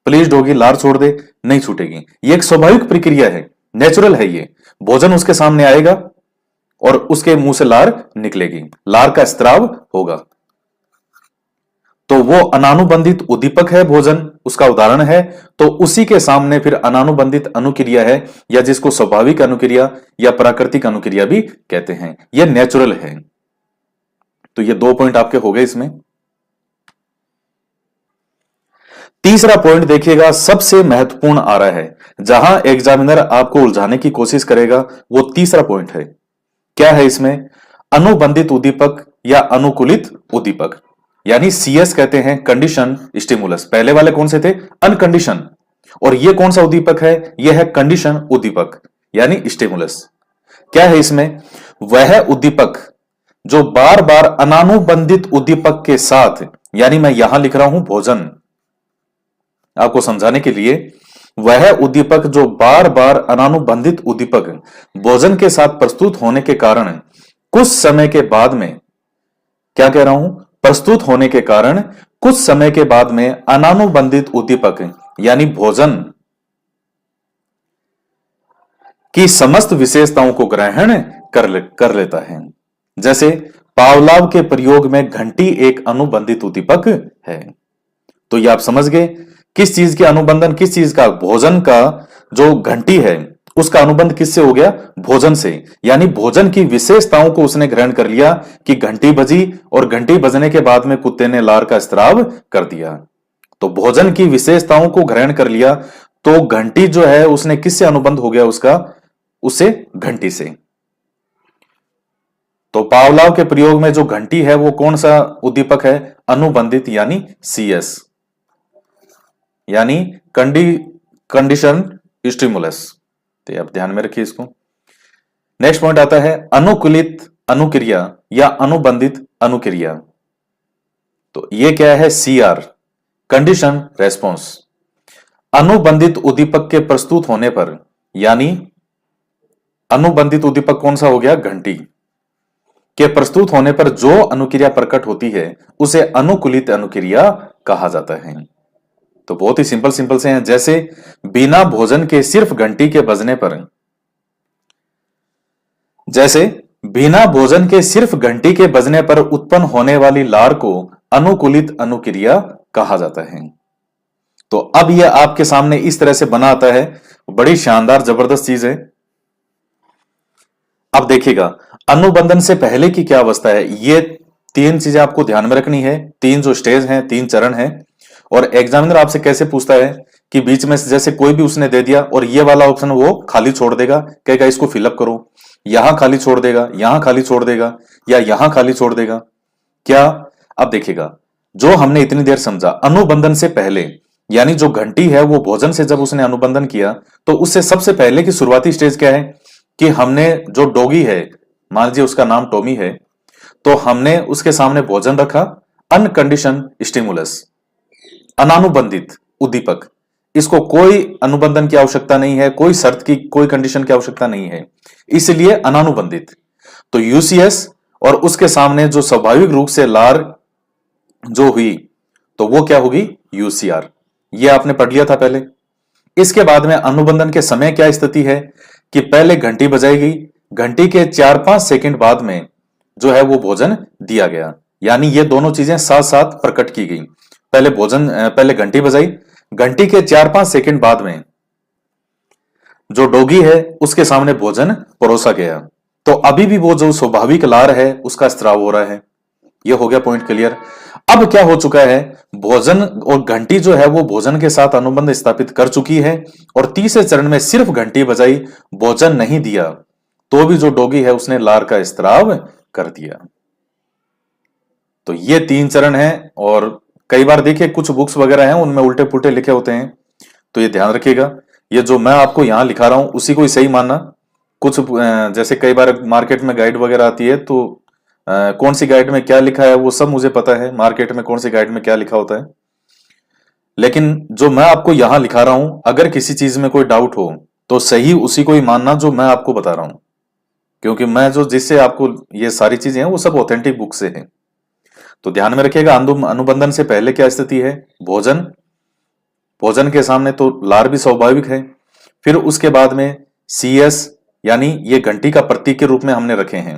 A: प्लीज डॉगी, लार छोड़ दे, नहीं छूटेगी। ये एक स्वाभाविक प्रक्रिया है, नेचुरल है। ये भोजन उसके सामने आएगा और उसके मुंह से लार निकलेगी, लार का स्त्राव होगा। तो वो अनानुबंधित उद्दीपक है भोजन, उसका उदाहरण है। तो उसी के सामने फिर अनानुबंधित अनुक्रिया है, या जिसको स्वाभाविक अनुक्रिया या प्राकृतिक अनुक्रिया भी कहते हैं। यह नेचुरल है। तो ये 2 पॉइंट आपके हो गए इसमें। तीसरा पॉइंट देखिएगा, सबसे महत्वपूर्ण आ रहा है, जहां एग्जामिनर आपको उलझाने की कोशिश करेगा, वो तीसरा पॉइंट है। क्या है इसमें? अनुबंधित उद्दीपक या अनुकूलित उद्दीपक, यानी सीएस कहते हैं कंडीशन स्टिमुलस। पहले वाले कौन से थे? अनकंडीशन। और ये कौन सा उद्दीपक है? यह है कंडीशन उद्दीपक यानी स्टिमुलस। क्या है इसमें? वह उद्दीपक जो बार बार अनानुबंधित उद्दीपक के साथ, यानी मैं यहां लिख रहा हूं भोजन आपको समझाने के लिए, वह उद्दीपक जो बार बार अनानुबंधित उद्दीपक भोजन के साथ प्रस्तुत होने के कारण कुछ समय के बाद में, क्या कह रहा हूं? प्रस्तुत होने के कारण कुछ समय के बाद में अनानुबंधित उद्दीपक यानी भोजन की समस्त विशेषताओं को ग्रहण कर लेता है। जैसे पावलाव के प्रयोग में घंटी एक अनुबंधित उद्दीपक है। तो ये आप समझ गए किस चीज के अनुबंधन, किस चीज का? भोजन का जो घंटी है उसका अनुबंध किससे हो गया? भोजन से। यानी भोजन की विशेषताओं को उसने ग्रहण कर लिया कि घंटी बजी और घंटी बजने के बाद में कुत्ते ने लार का स्त्राव कर दिया। तो भोजन की विशेषताओं को ग्रहण कर लिया, तो घंटी जो है उसने किससे अनुबंध हो गया उसका? उससे घंटी से। तो पावलाव के प्रयोग में जो घंटी है वो कौन सा उद्दीपक है? अनुबंधित यानी सीएस, यानी कंडीशन स्टिमुलस। तो आप ध्यान में रखिए इसको। नेक्स्ट पॉइंट आता है अनुकूलित अनुक्रिया या अनुबंधित अनुक्रिया। तो ये क्या है? CR condition response. अनुबंधित उद्दीपक के प्रस्तुत होने पर, यानी अनुबंधित उद्दीपक कौन सा हो गया? घंटी के प्रस्तुत होने पर जो अनुक्रिया प्रकट होती है उसे अनुकूलित अनुक्रिया कहा जाता है। तो बहुत ही सिंपल सिंपल से हैं। जैसे बिना भोजन के सिर्फ घंटी के बजने पर, जैसे बिना भोजन के सिर्फ घंटी के बजने पर उत्पन्न होने वाली लार को अनुकूलित अनुक्रिया कहा जाता है। तो अब यह आपके सामने इस तरह से बना आता है, बड़ी शानदार जबरदस्त चीज है। अब देखिएगा अनुबंधन से पहले की क्या अवस्था है। ये 3 चीजें आपको ध्यान में रखनी है। 3 जो स्टेज हैं, 3 चरण हैं। और एग्जामिनर आपसे कैसे पूछता है कि बीच में से जैसे कोई भी उसने दे दिया और ये वाला ऑप्शन वो खाली छोड़ देगा, कहेगा इसको फिलअप करो, यहां खाली छोड़ देगा, यहां खाली छोड़ देगा, या यहां खाली छोड़ देगा। क्या? अब देखिएगा जो हमने इतनी देर समझा, अनुबंधन से पहले यानी जो घंटी है वो भोजन से जब उसने अनुबंधन किया, तो उससे सबसे पहले की शुरुआती स्टेज क्या है कि हमने जो डॉगी है, मान लीजिए उसका नाम टॉमी है, तो हमने उसके सामने भोजन रखा, अनकंडीशन स्टिमुलस अनानुबंधित उद्दीपक, इसको कोई अनुबंधन की आवश्यकता नहीं है, कोई शर्त की, कोई कंडीशन की आवश्यकता नहीं है, इसलिए अनानुबंधित। तो यूसीएस और उसके सामने जो स्वाभाविक रूप से लार जो हुई, तो वो क्या होगी? यूसीआर। ये आपने पढ़ लिया था पहले। इसके बाद में अनुबंधन के समय क्या स्थिति है कि पहले घंटी बजाई गई, घंटी के 4-5 सेकंड बाद में जो है वो भोजन दिया गया, यानी ये दोनों चीजें साथ साथ प्रकट की गई। पहले घंटी बजाई, घंटी के 4-5 सेकंड बाद में जो डॉगी है उसके सामने भोजन परोसा गया, तो अभी भी वो जो स्वाभाविक लार है उसका स्त्राव हो रहा है। ये हो गया पॉइंट क्लियर। अब क्या हो चुका है, भोजन और घंटी जो है वो भोजन के साथ अनुबंध स्थापित कर चुकी है और तीसरे चरण में सिर्फ घंटी बजाई, भोजन नहीं दिया, तो भी जो डॉगी है उसने लार का स्त्राव कर दिया। तो ये 3 चरण है और कई बार देखिए कुछ बुक्स वगैरह हैं उनमें उल्टे पुल्टे लिखे होते हैं, तो ये ध्यान रखिएगा। ये जो मैं आपको यहां लिखा रहा हूं उसी को ही सही मानना। कुछ जैसे कई बार मार्केट में गाइड वगैरह आती है तो कौन सी गाइड में क्या लिखा है वो सब मुझे पता है, मार्केट में कौन सी गाइड में क्या लिखा होता है, लेकिन जो मैं आपको यहां लिखा रहा हूं, अगर किसी चीज में कोई डाउट हो तो सही उसी को ही मानना जो मैं आपको बता रहा हूं, क्योंकि मैं जो जिससे आपको ये सारी चीजें हैं वो सब ऑथेंटिक बुक से हैं। तो ध्यान में रखिएगा, अनुबंधन से पहले क्या स्थिति है, भोजन, भोजन के सामने तो लार भी स्वाभाविक है, फिर उसके बाद में CS यानी ये घंटी का प्रतीक के रूप में हमने रखे हैं,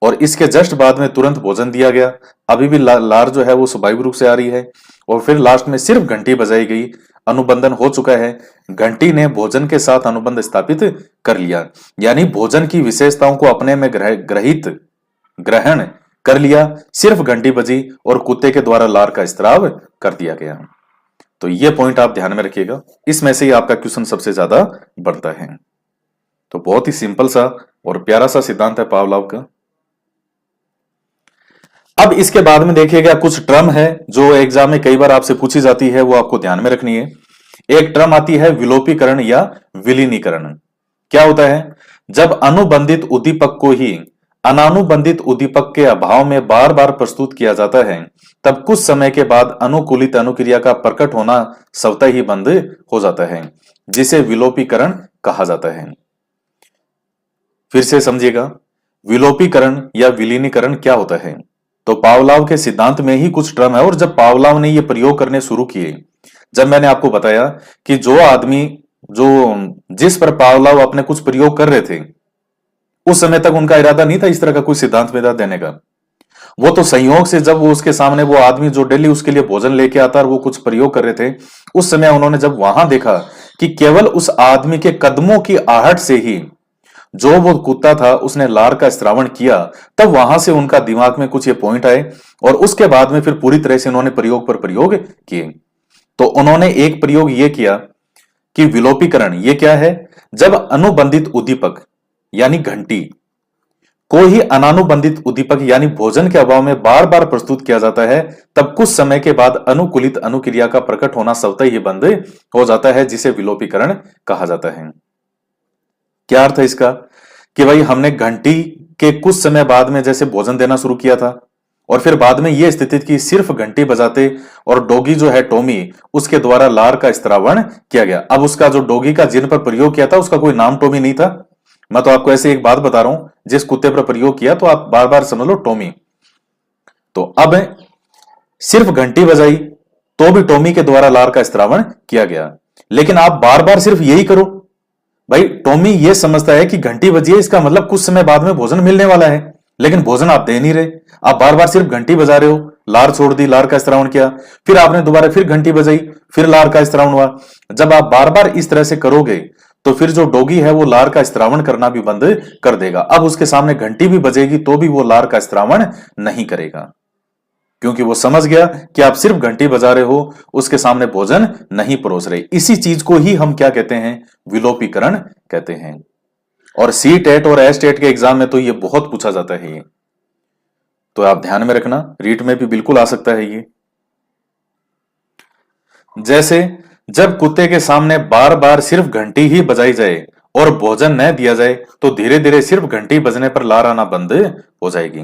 A: और इसके जस्ट बाद में तुरंत भोजन दिया गया, अभी भी लार जो है वो स्वाभाविक रूप से आ रही है, और फिर लास्ट में सिर्फ घंटी बजाई गई, अनुबंधन हो चुका है, घंटी ने भोजन के साथ अनुबंध स्थापित कर लिया, यानी भोजन की विशेषताओं को अपने में ग्रहण कर लिया, सिर्फ घंटी बजी और कुत्ते के द्वारा लार का स्त्राव कर दिया गया। तो ये पॉइंट आप ध्यान में रखिएगा, इसमें से ही आपका क्वेश्चन सबसे ज्यादा बनता है। तो बहुत ही सिंपल सा और प्यारा सा सिद्धांत है पावलोव का। अब इसके बाद में देखिएगा कुछ टर्म है जो एग्जाम में कई बार आपसे पूछी जाती है, वो आपको ध्यान में रखनी है। एक टर्म आती है विलोपीकरण या विलीनीकरण। क्या होता है, जब अनुबंधित उद्दीपक को ही अनानुबंधित उद्दीपक के अभाव में बार बार प्रस्तुत किया जाता है, तब कुछ समय के बाद अनुकूलित अनुक्रिया का प्रकट होना स्वतः ही बंद हो जाता है, जिसे विलोपीकरण कहा जाता है। फिर से समझिएगा, विलोपीकरण या विलीनीकरण क्या होता है। तो पावलोव के सिद्धांत में ही कुछ टर्म है, और जब पावलोव ने ये प्रयोग करने शुरू किए, जब मैंने आपको बताया कि जो आदमी जिस पर पावलोव अपने कुछ प्रयोग कर रहे थे, उस समय तक उनका इरादा नहीं था इस तरह का कोई सिद्धांत विदा देने का। वो तो संयोग से जब वो उसके सामने वो आदमी जो डेली उसके लिए भोजन लेके आता और वो कुछ प्रयोग कर रहे थे, उस समय उन्होंने जब वहां देखा कि केवल उस आदमी के कदमों की आहट से ही जो वो कुत्ता था उसने लार का स्त्रावण किया, तब वहां से उनका दिमाग में कुछ ये पॉइंट आए, और उसके बाद में फिर पूरी तरह से उन्होंने प्रयोग पर प्रयोग किए। तो उन्होंने एक प्रयोग ये किया कि विलोपीकरण ये क्या है, जब अनुबंधित उद्दीपक यानी घंटी को ही अनानुबंधित उद्दीपक यानी भोजन के अभाव में बार बार प्रस्तुत किया जाता है, तब कुछ समय के बाद अनुकूलित अनुक्रिया का प्रकट होना स्वतः ही बंद हो जाता है, जिसे विलोपीकरण कहा जाता है। क्या अर्थ है इसका, कि भाई हमने घंटी के कुछ समय बाद में जैसे भोजन देना शुरू किया था, और फिर बाद में यह स्थिति कि सिर्फ घंटी बजाते और डॉगी जो है टॉमी, उसके द्वारा लार का स्त्रावण किया गया। अब उसका जो डॉगी का जिन पर प्रयोग किया था उसका कोई नाम टॉमी नहीं था, मैं तो आपको ऐसे एक बात बता रहा हूं, जिस कुत्ते पर प्रयोग किया तो आप बार बार समझ लो टॉमी। तो अब सिर्फ घंटी बजाई तो भी टॉमी के द्वारा लार का स्त्रावण किया गया, लेकिन आप बार बार सिर्फ यही करो, भाई टॉमी ये समझता है कि घंटी बजी है, इसका मतलब कुछ समय बाद में भोजन मिलने वाला है, लेकिन भोजन आप दे नहीं रहे, आप बार बार सिर्फ घंटी बजा रहे हो, लार छोड़ दी, लार का स्त्रावण किया, फिर आपने दोबारा फिर घंटी बजाई, फिर लार का स्त्रावण हुआ। जब आप बार बार इस तरह से करोगे तो फिर जो डॉगी है वो लार का स्त्रावण करना भी बंद कर देगा। अब उसके सामने घंटी भी बजेगी तो भी वो लार का स्त्रावण नहीं करेगा, क्योंकि वो समझ गया कि आप सिर्फ घंटी बजा रहे हो, उसके सामने भोजन नहीं परोस रहे। इसी चीज को ही हम क्या कहते हैं, विलोपीकरण कहते हैं। और C-TET और S-TET के एग्जाम में तो ये बहुत पूछा जाता है, ये तो आप ध्यान में रखना, रीट में भी बिल्कुल आ सकता है ये। जैसे जब कुत्ते के सामने बार बार सिर्फ घंटी ही बजाई जाए और भोजन न दिया जाए, तो धीरे धीरे सिर्फ घंटी बजने पर लार आना बंद हो जाएगी।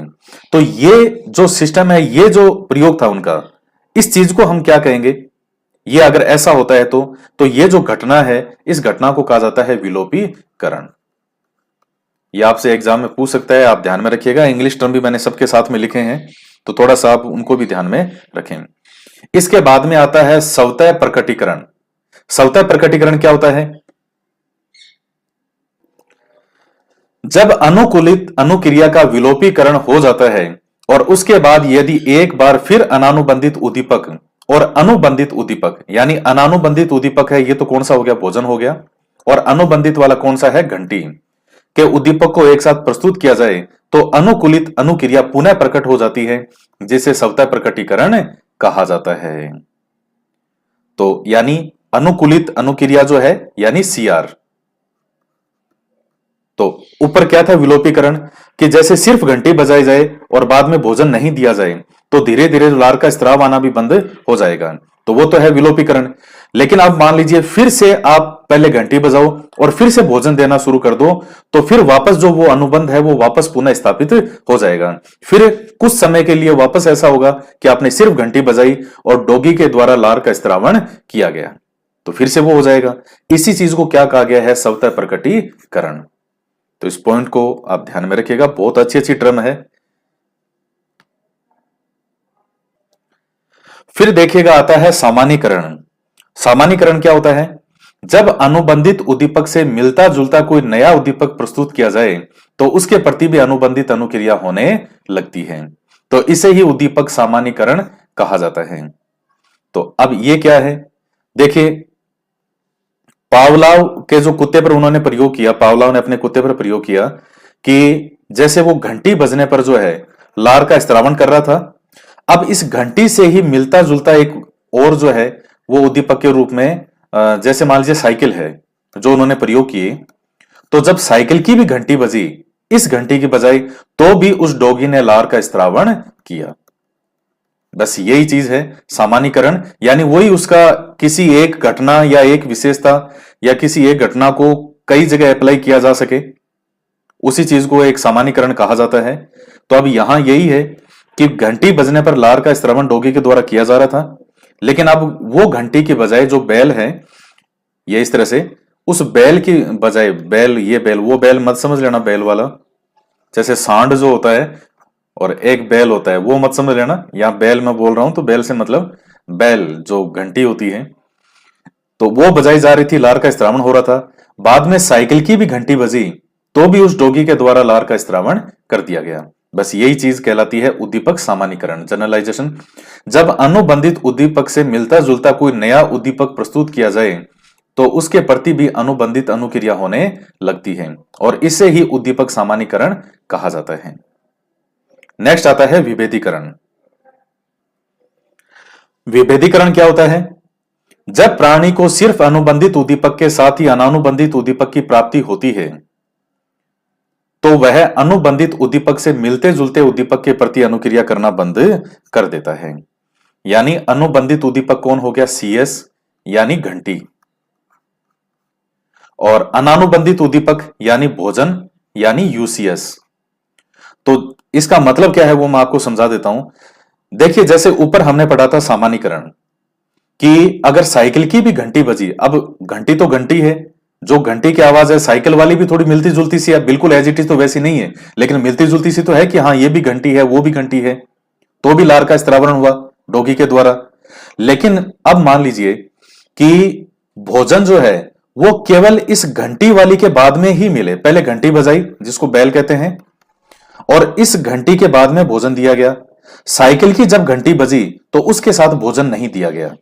A: तो ये जो सिस्टम है, ये जो प्रयोग था उनका, इस चीज को हम क्या कहेंगे, ये अगर ऐसा होता है तो ये जो घटना है, इस घटना को कहा जाता है विलोपीकरण। ये आपसे एग्जाम में पूछ सकता है, आप ध्यान में रखिएगा। इंग्लिश टर्म भी मैंने सबके साथ में लिखे हैं, तो थोड़ा सा आप उनको भी ध्यान में रखें। इसके बाद में आता है स्वतः प्रकटीकरण। स्वतः प्रकटीकरण क्या होता है, जब अनुकूलित अनुक्रिया का विलोपीकरण हो जाता है और उसके बाद यदि एक बार फिर अनानुबंधित उद्दीपक और अनुबंधित उद्दीपक, यानी अनानुबंधित उद्दीपक है ये तो कौन सा हो गया, भोजन हो गया, और अनुबंधित वाला कौन सा है, घंटी, के उद्दीपक को एक साथ प्रस्तुत किया जाए तो अनुकूलित अनुक्रिया पुनः प्रकट हो जाती है, जिसे स्वतः प्रकटीकरण कहा जाता है। तो यानी अनुकूलित अनुक्रिया जो है यानी सीआर। तो ऊपर क्या था विलोपीकरण, कि जैसे सिर्फ घंटी बजाई जाए और बाद में भोजन नहीं दिया जाए तो धीरे धीरे लार का स्राव आना भी बंद हो जाएगा, तो वो तो है विलोपीकरण। लेकिन अब मान लीजिए फिर से आप पहले घंटी बजाओ और फिर से भोजन देना शुरू कर दो, तो फिर वापस जो वो अनुबंध है वो वापस पुनः स्थापित हो जाएगा। फिर कुछ समय के लिए वापस ऐसा होगा कि आपने सिर्फ घंटी बजाई और डोगी के द्वारा लार का स्त्रावण किया गया, तो फिर से वो हो जाएगा। इसी चीज को क्या कहा गया है, स्वतः प्रकटीकरण। तो इस पॉइंट को आप ध्यान में रखिएगा, बहुत अच्छी अच्छी टर्म है। फिर देखिएगा आता है सामान्यीकरण। सामान्यीकरण क्या होता है, जब अनुबंधित उद्दीपक से मिलता जुलता कोई नया उद्दीपक प्रस्तुत किया जाए तो उसके प्रति भी अनुबंधित अनुक्रिया होने लगती है, तो इसे ही उद्दीपक सामान्यीकरण कहा जाता है। तो अब ये क्या है, देखिए पावलाव के जो कुत्ते पर उन्होंने प्रयोग किया, पावलाव ने अपने कुत्ते पर प्रयोग किया कि जैसे वो घंटी बजने पर जो है लार का स्त्रावण कर रहा था, अब इस घंटी से ही मिलता जुलता एक और जो है वो उद्दीपक के रूप में जैसे मान लीजिए साइकिल है जो उन्होंने प्रयोग किए, तो जब साइकिल की भी घंटी बजी इस घंटी की बजाय तो भी उस डॉगी ने लार का स्त्रावण किया। बस यही चीज है सामान्यीकरण, यानी वही उसका किसी एक घटना या एक विशेषता या किसी एक घटना को कई जगह अप्लाई किया जा सके, उसी चीज को एक सामान्यीकरण कहा जाता है। तो अब यहां यही है कि घंटी बजने पर लार का स्त्रावण डॉगी के द्वारा किया जा रहा था, लेकिन अब वो घंटी की बजाय जो बैल है, ये इस तरह से उस बैल की बजाय बैल, ये बैल वो बैल मत समझ लेना बैल वाला, जैसे सांड जो होता है और एक बैल होता है वो मत समझ लेना। यहां बैल मैं बोल रहा हूं तो बैल से मतलब बैल जो घंटी होती है, तो वो बजाई जा रही थी, लार का स्त्रावण हो रहा था। बाद में साइकिल की भी घंटी बजी तो भी उस डॉगी के द्वारा लार का स्त्रावण कर दिया गया। बस यही चीज कहलाती है उद्दीपक सामान्यीकरण, जनरलाइजेशन। जब अनुबंधित उद्दीपक से मिलता जुलता कोई नया उद्दीपक प्रस्तुत किया जाए तो उसके प्रति भी अनुबंधित अनुक्रिया होने लगती है और इसे ही उद्दीपक सामान्यीकरण कहा जाता है। नेक्स्ट आता है विभेदीकरण। विभेदीकरण क्या होता है, जब प्राणी को सिर्फ अनुबंधित उद्दीपक के साथ ही अनानुबंधित उद्दीपक की प्राप्ति होती है तो वह अनुबंधित उद्दीपक से मिलते जुलते उद्दीपक के प्रति अनुक्रिया करना बंद कर देता है। यानी अनुबंधित उद्दीपक कौन हो गया, सीएस यानी घंटी, और अनानुबंधित उद्दीपक यानी भोजन यानी यूसीएस। तो इसका मतलब क्या है वो मैं आपको समझा देता हूं। देखिए जैसे ऊपर हमने पढ़ा था सामान्यीकरण कि अगर साइकिल की भी घंटी बजी, अब घंटी तो घंटी है, जो घंटी की आवाज है साइकिल वाली भी थोड़ी मिलती जुलती सी है, बिल्कुल एज इट इज तो वैसी नहीं है लेकिन मिलती जुलती सी तो है कि हाँ ये भी घंटी है वो भी घंटी है, तो भी लार का स्त्रावरण हुआ डॉगी के द्वारा। लेकिन अब मान लीजिए कि भोजन जो है वो केवल इस घंटी वाली के बाद में ही मिले, पहले घंटी बजाई जिसको बैल कहते हैं और इस घंटी के बाद में भोजन दिया गया। साइकिल की जब घंटी बजी तो उसके साथ भोजन नहीं दिया गया।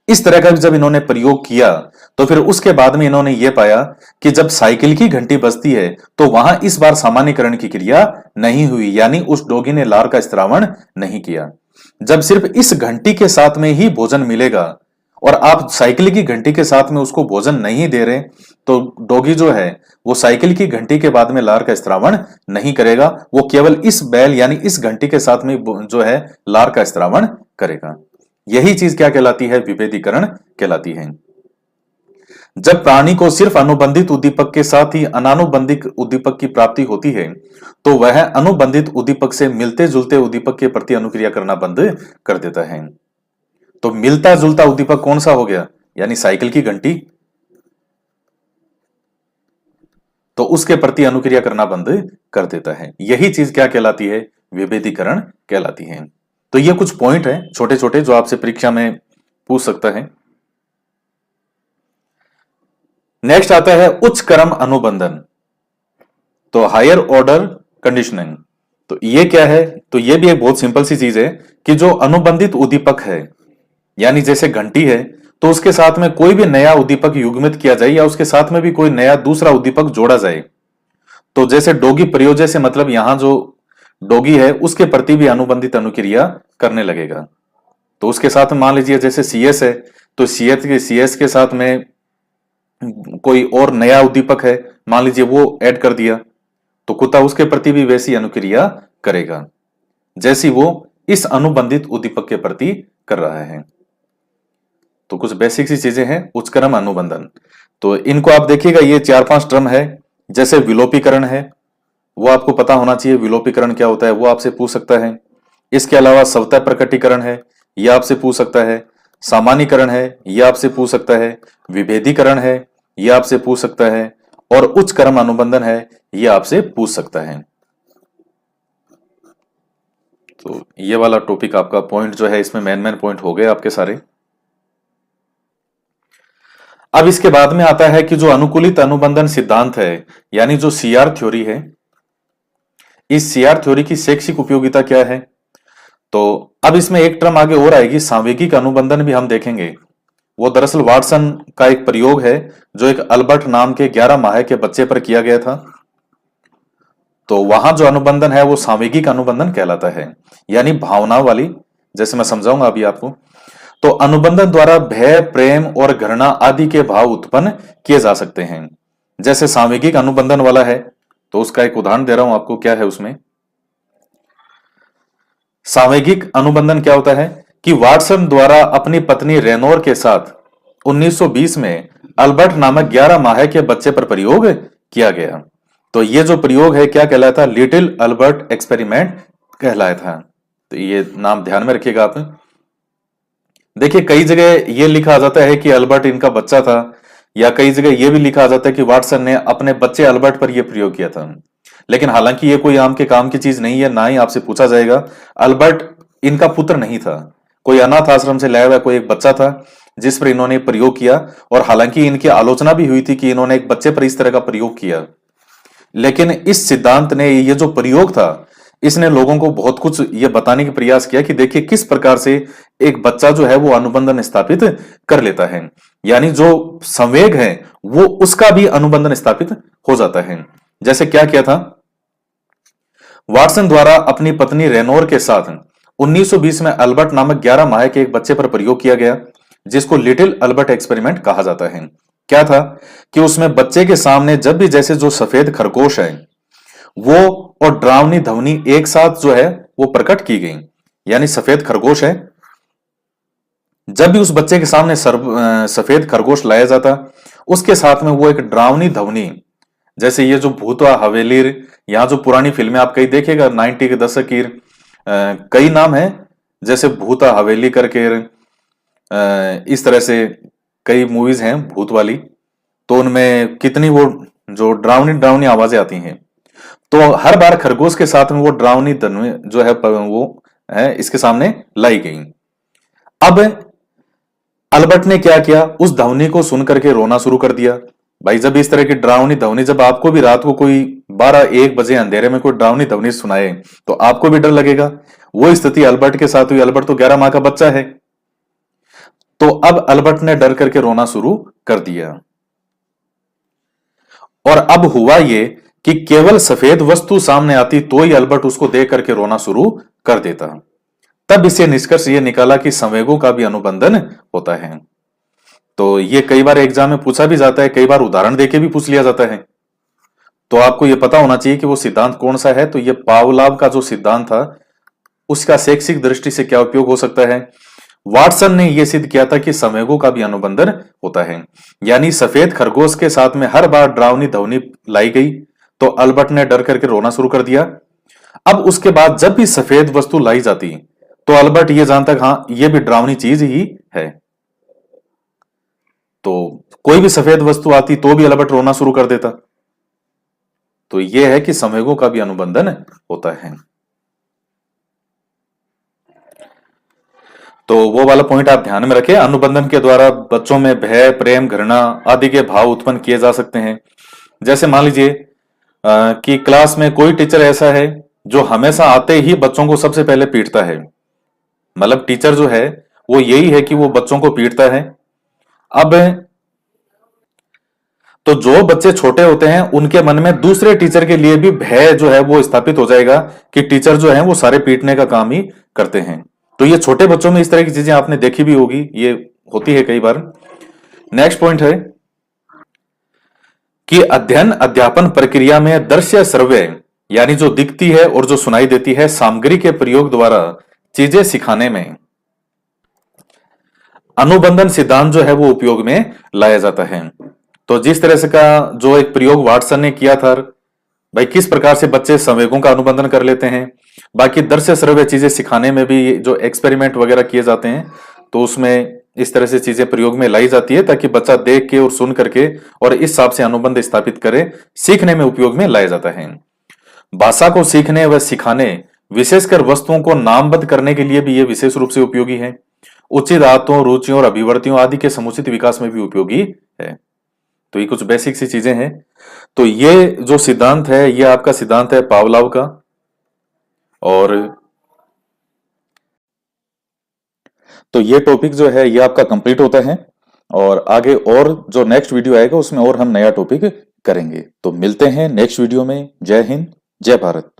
A: इस तरह का जब इन्होंने प्रयोग किया तो फिर उसके बाद में इन्होंने यह पाया कि जब साइकिल की घंटी बजती है तो वहां इस बार सामान्यीकरण की क्रिया नहीं हुई, यानी उस डॉगी ने लार का स्त्रावण नहीं किया। जब सिर्फ इस घंटी के साथ में ही भोजन मिलेगा और आप साइकिल की घंटी के साथ में उसको भोजन नहीं दे रहे तो डॉगी जो है वो साइकिल की घंटी के बाद में लार का स्त्रावण नहीं करेगा, वो केवल इस बैल यानी इस घंटी के साथ में जो है लार का स्त्रावण करेगा। यही चीज क्या कहलाती है, विभेदीकरण कहलाती है। जब प्राणी को सिर्फ अनुबंधित उद्दीपक के साथ ही अनानुबंधित उद्दीपक की प्राप्ति होती है तो वह अनुबंधित उद्दीपक से मिलते जुलते उद्दीपक के प्रति अनुक्रिया करना बंद कर देता है। तो मिलता जुलता उद्दीपक कौन सा हो गया, यानी साइकिल की घंटी, तो उसके प्रति अनुक्रिया करना बंद कर देता है। यही चीज क्या कहलाती है, विभेदीकरण कहलाती है। तो ये कुछ पॉइंट है छोटे छोटे जो आपसे परीक्षा में पूछ सकता है। नेक्स्ट आता है उच्च क्रम अनुबंधन, तो हायर ऑर्डर कंडीशनिंग। तो ये क्या है, तो ये भी एक बहुत सिंपल सी चीज है कि जो अनुबंधित उद्दीपक है यानी जैसे घंटी है तो उसके साथ में कोई भी नया उद्दीपक युग्मित किया जाए या उसके साथ में भी कोई नया दूसरा उद्दीपक जोड़ा जाए तो जैसे डॉगी प्रयोज्य से मतलब यहां जो डॉगी है उसके प्रति भी अनुबंधित अनुक्रिया करने लगेगा। तो उसके साथ मान लीजिए जैसे सीएस है, तो सीएस के साथ में कोई और नया उद्दीपक है, मान लीजिए वो ऐड कर दिया, तो कुत्ता उसके प्रति भी वैसी अनुक्रिया करेगा जैसी वो इस अनुबंधित उद्दीपक के प्रति कर रहा है। तो कुछ बेसिक सी चीजें हैं उच्चक्रम अनुबंधन। तो इनको आप देखिएगा, ये 4-5 टर्म है। जैसे विलोपीकरण है, वो आपको पता होना चाहिए विलोपीकरण क्या होता है, वो आपसे पूछ सकता है। इसके अलावा स्वतः प्रकटीकरण है, यह आपसे पूछ सकता है। सामान्यीकरण है, यह आपसे पूछ सकता है। विभेदीकरण है, यह आपसे पूछ सकता है। और उच्च क्रम अनुबंधन है, यह आपसे पूछ सकता है। तो ये वाला टॉपिक आपका पॉइंट जो है, इसमें मेन पॉइंट हो गए आपके सारे। अब इसके बाद में आता है कि जो अनुकूलित अनुबंधन सिद्धांत है, यानी जो सीआर थ्योरी है, इस सीआर थ्योरी की शैक्षिक उपयोगिता क्या है। तो अब इसमें एक टर्म आगे और आएगी, सांवेगिक अनुबंधन भी हम देखेंगे। वो दरअसल वाटसन का एक प्रयोग है जो एक अल्बर्ट नाम के 11 माह के बच्चे पर किया गया था। तो वहां जो अनुबंधन है वो सांवेगिक अनुबंधन कहलाता है, यानी भावना वाली, जैसे मैं समझाऊंगा अभी आपको। तो अनुबंधन द्वारा भय, प्रेम और घृणा आदि के भाव उत्पन्न किए जा सकते हैं। जैसे सांवेगिक अनुबंधन वाला है, तो उसका एक उदाहरण दे रहा हूं आपको, क्या है उसमें। सांवेगिक अनुबंधन क्या होता है कि वाटसन द्वारा अपनी पत्नी रेनोर के साथ 1920 में अल्बर्ट नामक 11 माह के बच्चे पर प्रयोग किया गया। तो ये जो प्रयोग है क्या कहलाया था, लिटिल अल्बर्ट एक्सपेरिमेंट कहलाया था। तो ये नाम ध्यान में रखिएगा आप। देखिए कई जगह ये लिखा जाता है कि अल्बर्ट इनका बच्चा था, या कई जगह ये भी लिखा जाता है कि वाटसन ने अपने बच्चे अल्बर्ट पर यह प्रयोग किया था। लेकिन हालांकि ये कोई आम के काम की चीज नहीं है, ना ही आपसे पूछा जाएगा। अल्बर्ट इनका पुत्र नहीं था, कोई अनाथ आश्रम से लाया हुआ कोई एक बच्चा था जिस पर इन्होंने प्रयोग किया। और हालांकि इनकी आलोचना भी हुई थी कि इन्होंने एक बच्चे पर इस तरह का प्रयोग किया, लेकिन इस सिद्धांत ने, ये जो प्रयोग था, इसने लोगों को बहुत कुछ ये बताने की प्रयास किया कि देखिए किस प्रकार से एक बच्चा जो है वो अनुबंधन स्थापित कर लेता है, यानी जो संवेग है वो उसका भी अनुबंधन स्थापित हो जाता है। जैसे क्या किया था, वाटसन द्वारा अपनी पत्नी रेनोर के साथ 1920 में अल्बर्ट नामक 11 माह के एक बच्चे पर प्रयोग किया गया, जिसको लिटिल अल्बर्ट एक्सपेरिमेंट कहा जाता है। क्या था कि उसमें बच्चे के सामने जब भी जैसे जो सफेद खरगोश है वो और डरावनी ध्वनि एक साथ जो है वो प्रकट की गई, यानी सफेद खरगोश है, जब भी उस बच्चे के सामने सफेद खरगोश लाया जाता, उसके साथ में वो एक डरावनी ध्वनि, जैसे ये जो भूतवा हवेली, यहाँ जो पुरानी फिल्में आप कई देखेगा 90 के दशक की, कई नाम है, जैसे भूता हवेली करके, इस तरह से कई मूवीज हैं भूत वाली, तो उनमें कितनी वो जो डरावनी डरावनी आवाजें आती हैं। तो हर बार खरगोश के साथ में वो डरावनी ध्वनि जो है वो है इसके सामने लाई गई। अब अल्बर्ट ने क्या किया, उस ध्वनि को सुन करके रोना शुरू कर दिया। भाई जब इस तरह की डरावनी ध्वनि, जब आपको भी रात को कोई 12-1 बजे अंधेरे में कोई डरावनी ध्वनि सुनाए तो आपको भी डर लगेगा। वो स्थिति अल्बर्ट के साथ हुई। अल्बर्ट तो 11 माह का बच्चा है। तो अब अल्बर्ट ने डर करके रोना शुरू कर दिया। और अब हुआ ये कि केवल सफेद वस्तु सामने आती तो ही अल्बर्ट उसको देख करके रोना शुरू कर देता। तब इससे निष्कर्ष ये निकाला कि संवेगों का भी अनुबंधन होता है। तो ये कई बार एग्जाम में पूछा भी जाता है, कई बार उदाहरण देके भी पूछ लिया जाता है। तो आपको ये पता होना चाहिए कि वो सिद्धांत कौन सा है। तो ये पावलाव का जो सिद्धांत था उसका शैक्षिक दृष्टि से क्या उपयोग हो सकता है। वाटसन ने यह सिद्ध किया था कि संवेगों का भी अनुबंधन होता है, यानी सफेद खरगोश के साथ में हर बार डरावनी ध्वनि लाई गई तो अल्बर्ट ने डर करके रोना शुरू कर दिया। अब उसके बाद जब भी सफेद वस्तु लाई जाती तो अल्बर्ट ये जानता हाँ ये भी डरावनी चीज ही है। तो कोई भी सफेद वस्तु आती तो भी अल्बर्ट रोना शुरू कर देता। तो यह है कि संवेगों का भी अनुबंधन होता है। तो वो वाला पॉइंट आप ध्यान में रखें। अनुबंधन के द्वारा बच्चों में भय, प्रेम, घृणा आदि के भाव उत्पन्न किए जा सकते हैं। जैसे मान लीजिए कि क्लास में कोई टीचर ऐसा है जो हमेशा आते ही बच्चों को सबसे पहले पीटता है। मतलब टीचर जो है वो यही है कि वो बच्चों को पीटता है। अब तो जो बच्चे छोटे होते हैं उनके मन में दूसरे टीचर के लिए भी भय जो है वो स्थापित हो जाएगा कि टीचर जो है वो सारे पीटने का काम ही करते हैं। तो ये छोटे बच्चों में इस तरह की चीजें आपने देखी भी होगी, ये होती है कई बार। नेक्स्ट पॉइंट है कि अध्ययन अध्यापन प्रक्रिया में दृश्य श्रव्य यानी जो दिखती है और जो सुनाई देती है सामग्री के प्रयोग द्वारा चीजें सिखाने में अनुबंधन सिद्धांत जो है वो उपयोग में लाया जाता है। तो जिस तरह से का जो एक प्रयोग वाटसन ने किया था, भाई किस प्रकार से बच्चे संवेगों का अनुबंधन कर लेते हैं, बाकी दृश्य श्रव्य चीजें सिखाने में भी जो एक्सपेरिमेंट वगैरह किए जाते हैं तो उसमें इस तरह से चीजें प्रयोग में लाई जाती है ताकि बच्चा देख के और सुन करके और इस हिसाब से अनुबंध स्थापित करे, सीखने में उपयोग में लाया जाता है। भाषा को सीखने व सिखाने विशेषकर वस्तुओं को नामबद्ध करने के लिए भी ये विशेष रूप से उपयोगी है। उचित आदतों, रुचियों और अभिवर्तियों आदि के समुचित विकास में भी उपयोगी है। तो ये कुछ बेसिक सी चीजें हैं। तो ये जो सिद्धांत है ये आपका सिद्धांत है पावलोव का। और तो ये टॉपिक जो है ये आपका कंप्लीट होता है और आगे और जो नेक्स्ट वीडियो आएगा उसमें और हम नया टॉपिक करेंगे। तो मिलते हैं नेक्स्ट वीडियो में। जय हिंद, जय भारत।